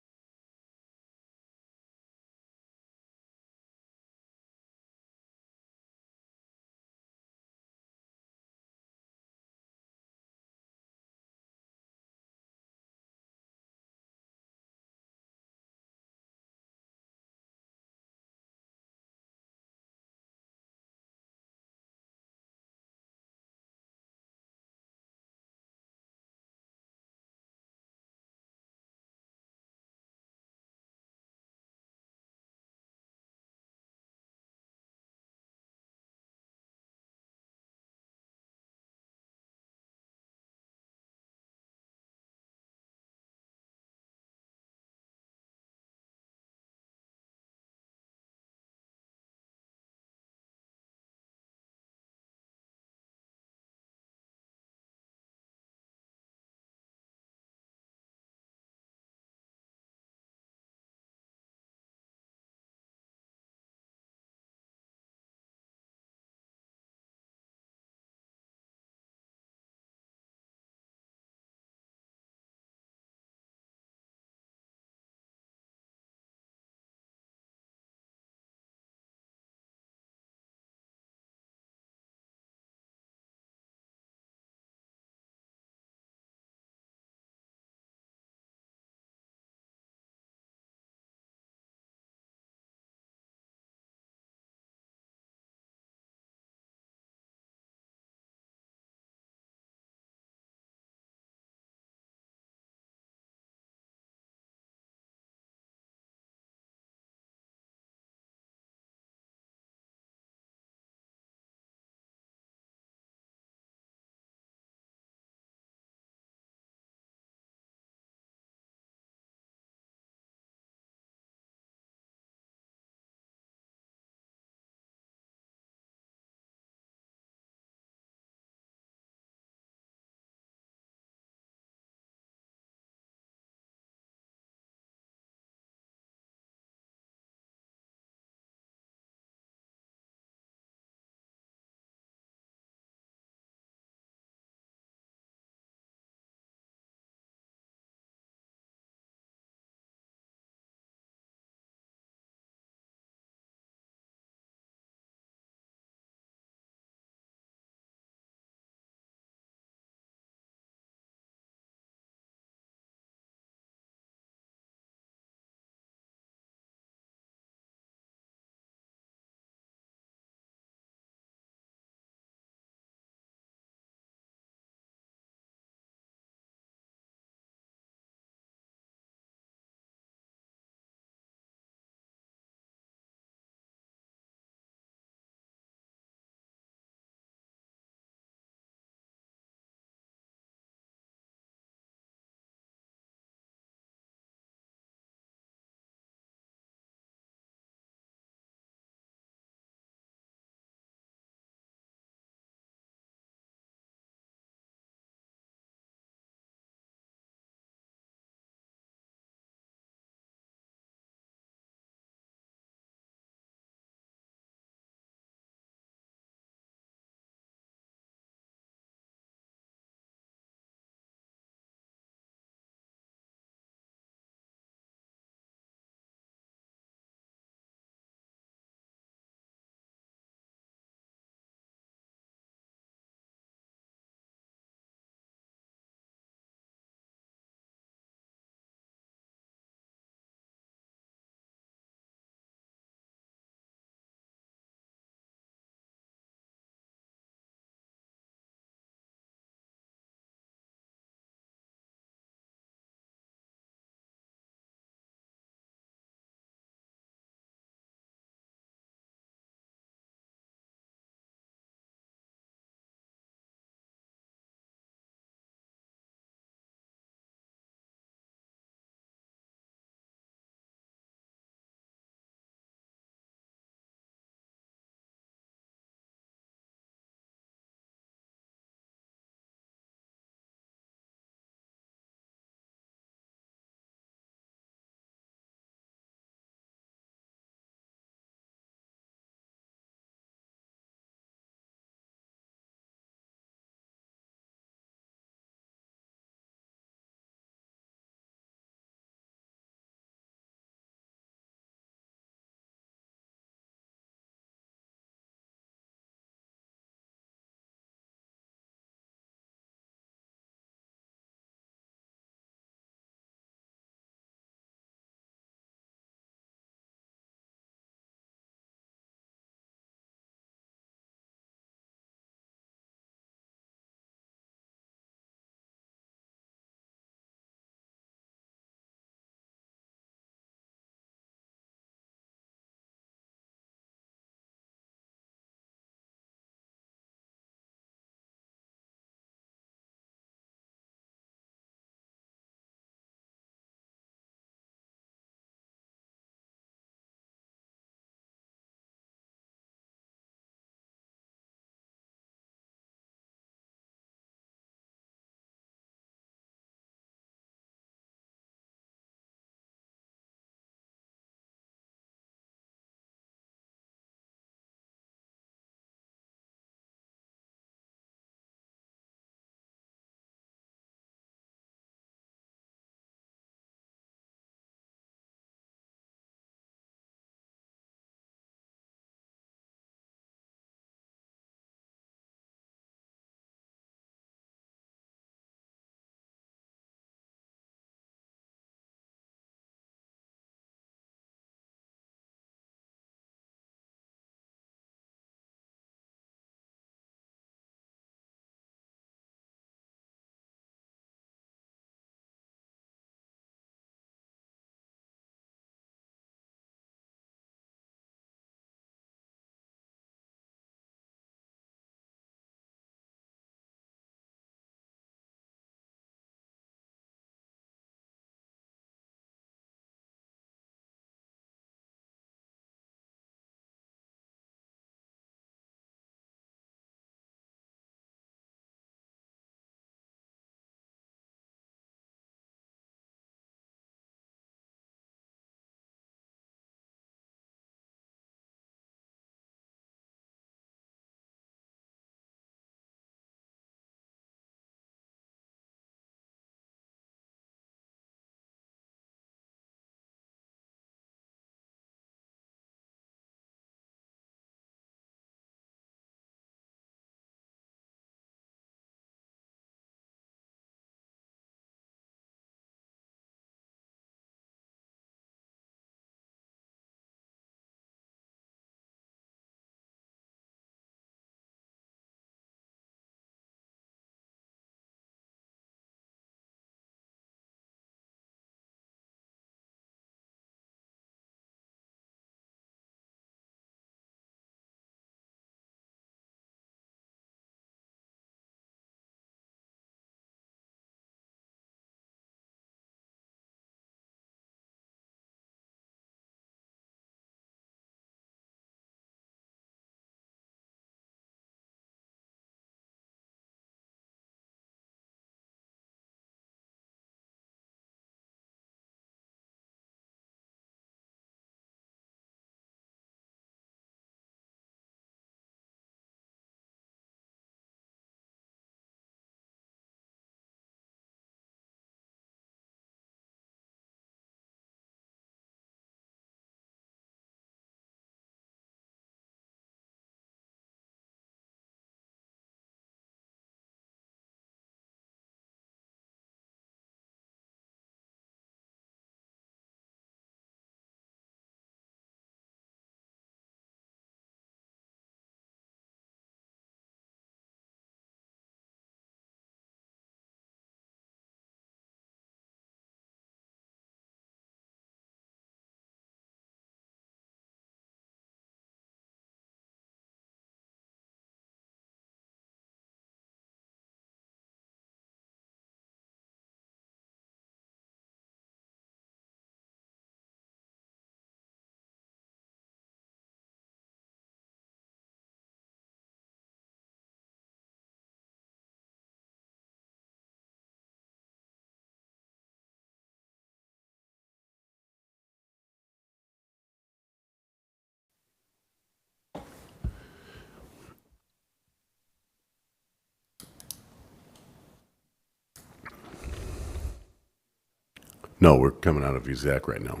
No, we're coming out of exec right now.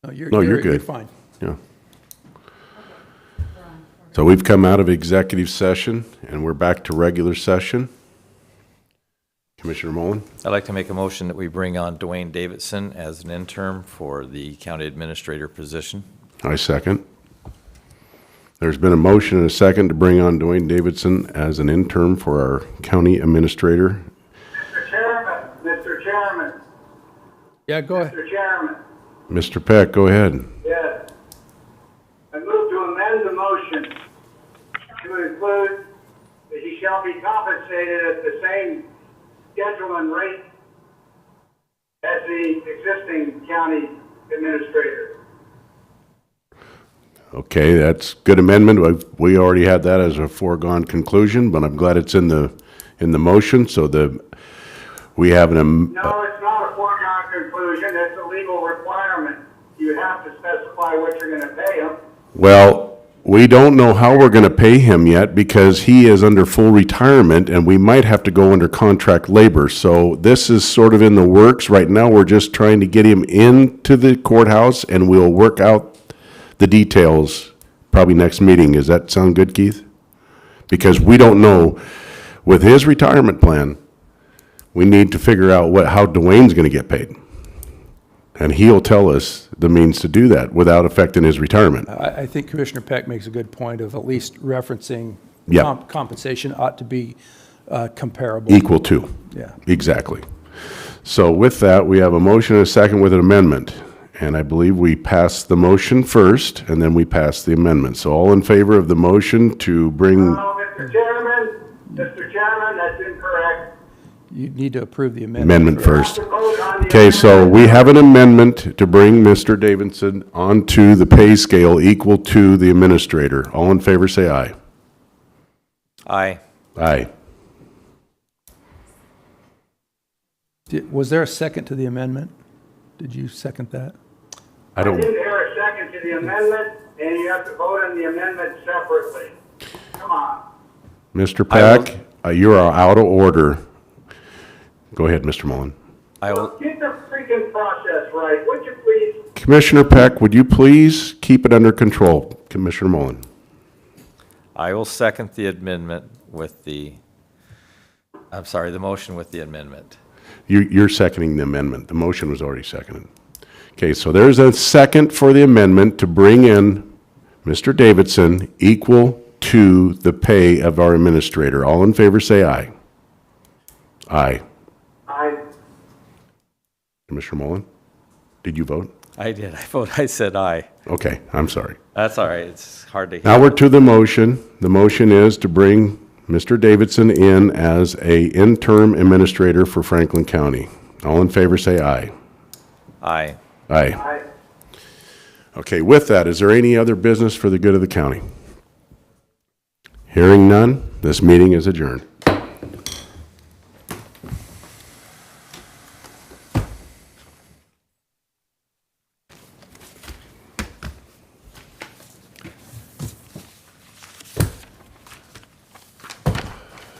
No, you're good. You're fine. Yeah. So we've come out of executive session, and we're back to regular session. Commissioner Mullen? I'd like to make a motion that we bring on Dwayne Davidson as an interim for the county administrator position. I second. There's been a motion and a second to bring on Dwayne Davidson as an interim for our county administrator. Mr. Chairman, Yeah, go ahead. Mr. Chairman, Mr. Peck, go ahead. yes. I move to amend the motion to include that he shall be compensated at the same schedule and rate as the existing county administrator. Okay, that's good amendment. We already had that as a foregone conclusion, but I'm glad it's in the motion, so we have No, it's not a foregone conclusion, it's a legal requirement. You have to specify what you're gonna pay him. well, we don't know how we're gonna pay him yet because he is under full retirement and we might have to go under contract labor. So this is sort of in the works. Right now, we're just trying to get him into the courthouse and we'll work out the details probably next meeting. Does that sound good, Keith? Because we don't know, with his retirement plan, we need to figure out how Dwayne's gonna get paid. And he'll tell us the means to do that without affecting his retirement. I think Commissioner Peck makes a good point of at least referencing Yeah. compensation ought to be comparable. Equal to. Yeah. Exactly. So with that, we have a motion and a second with an amendment. And I believe we passed the motion first, and then we passed the amendment. So all in favor of the motion to bring, No, Mr. Chairman, that's incorrect. You need to approve the amendment first. To vote on the Okay, so we have an amendment to bring Mr. Davidson onto the pay scale equal to the administrator. All in favor, say aye. Aye. Aye. Was there a second to the amendment? Did you second that? I don't, didn't hear a second to the amendment, and you have to vote on the amendment separately. Come on. Mr. Peck, you are out of order. Go ahead, Mr. Mullen. I will, Get the freaking process right, would you please? Commissioner Peck, would you please keep it under control? Commissioner Mullen. I will second the amendment with the motion with the amendment. You're seconding the amendment. The motion was already seconded. Okay, so there's a second for the amendment to bring in Mr. Davidson equal to the pay of our administrator. All in favor, say aye. Aye. Aye. Commissioner Mullen, did you vote? I did. I said aye. Okay, I'm sorry. That's all right. It's hard to hear. Now we're to the motion. The motion is to bring Mr. Davidson in as a interim administrator for Franklin County. All in favor, say aye. Aye. Aye. Aye. Okay, with that, is there any other business for the good of the county? Hearing none, this meeting is adjourned.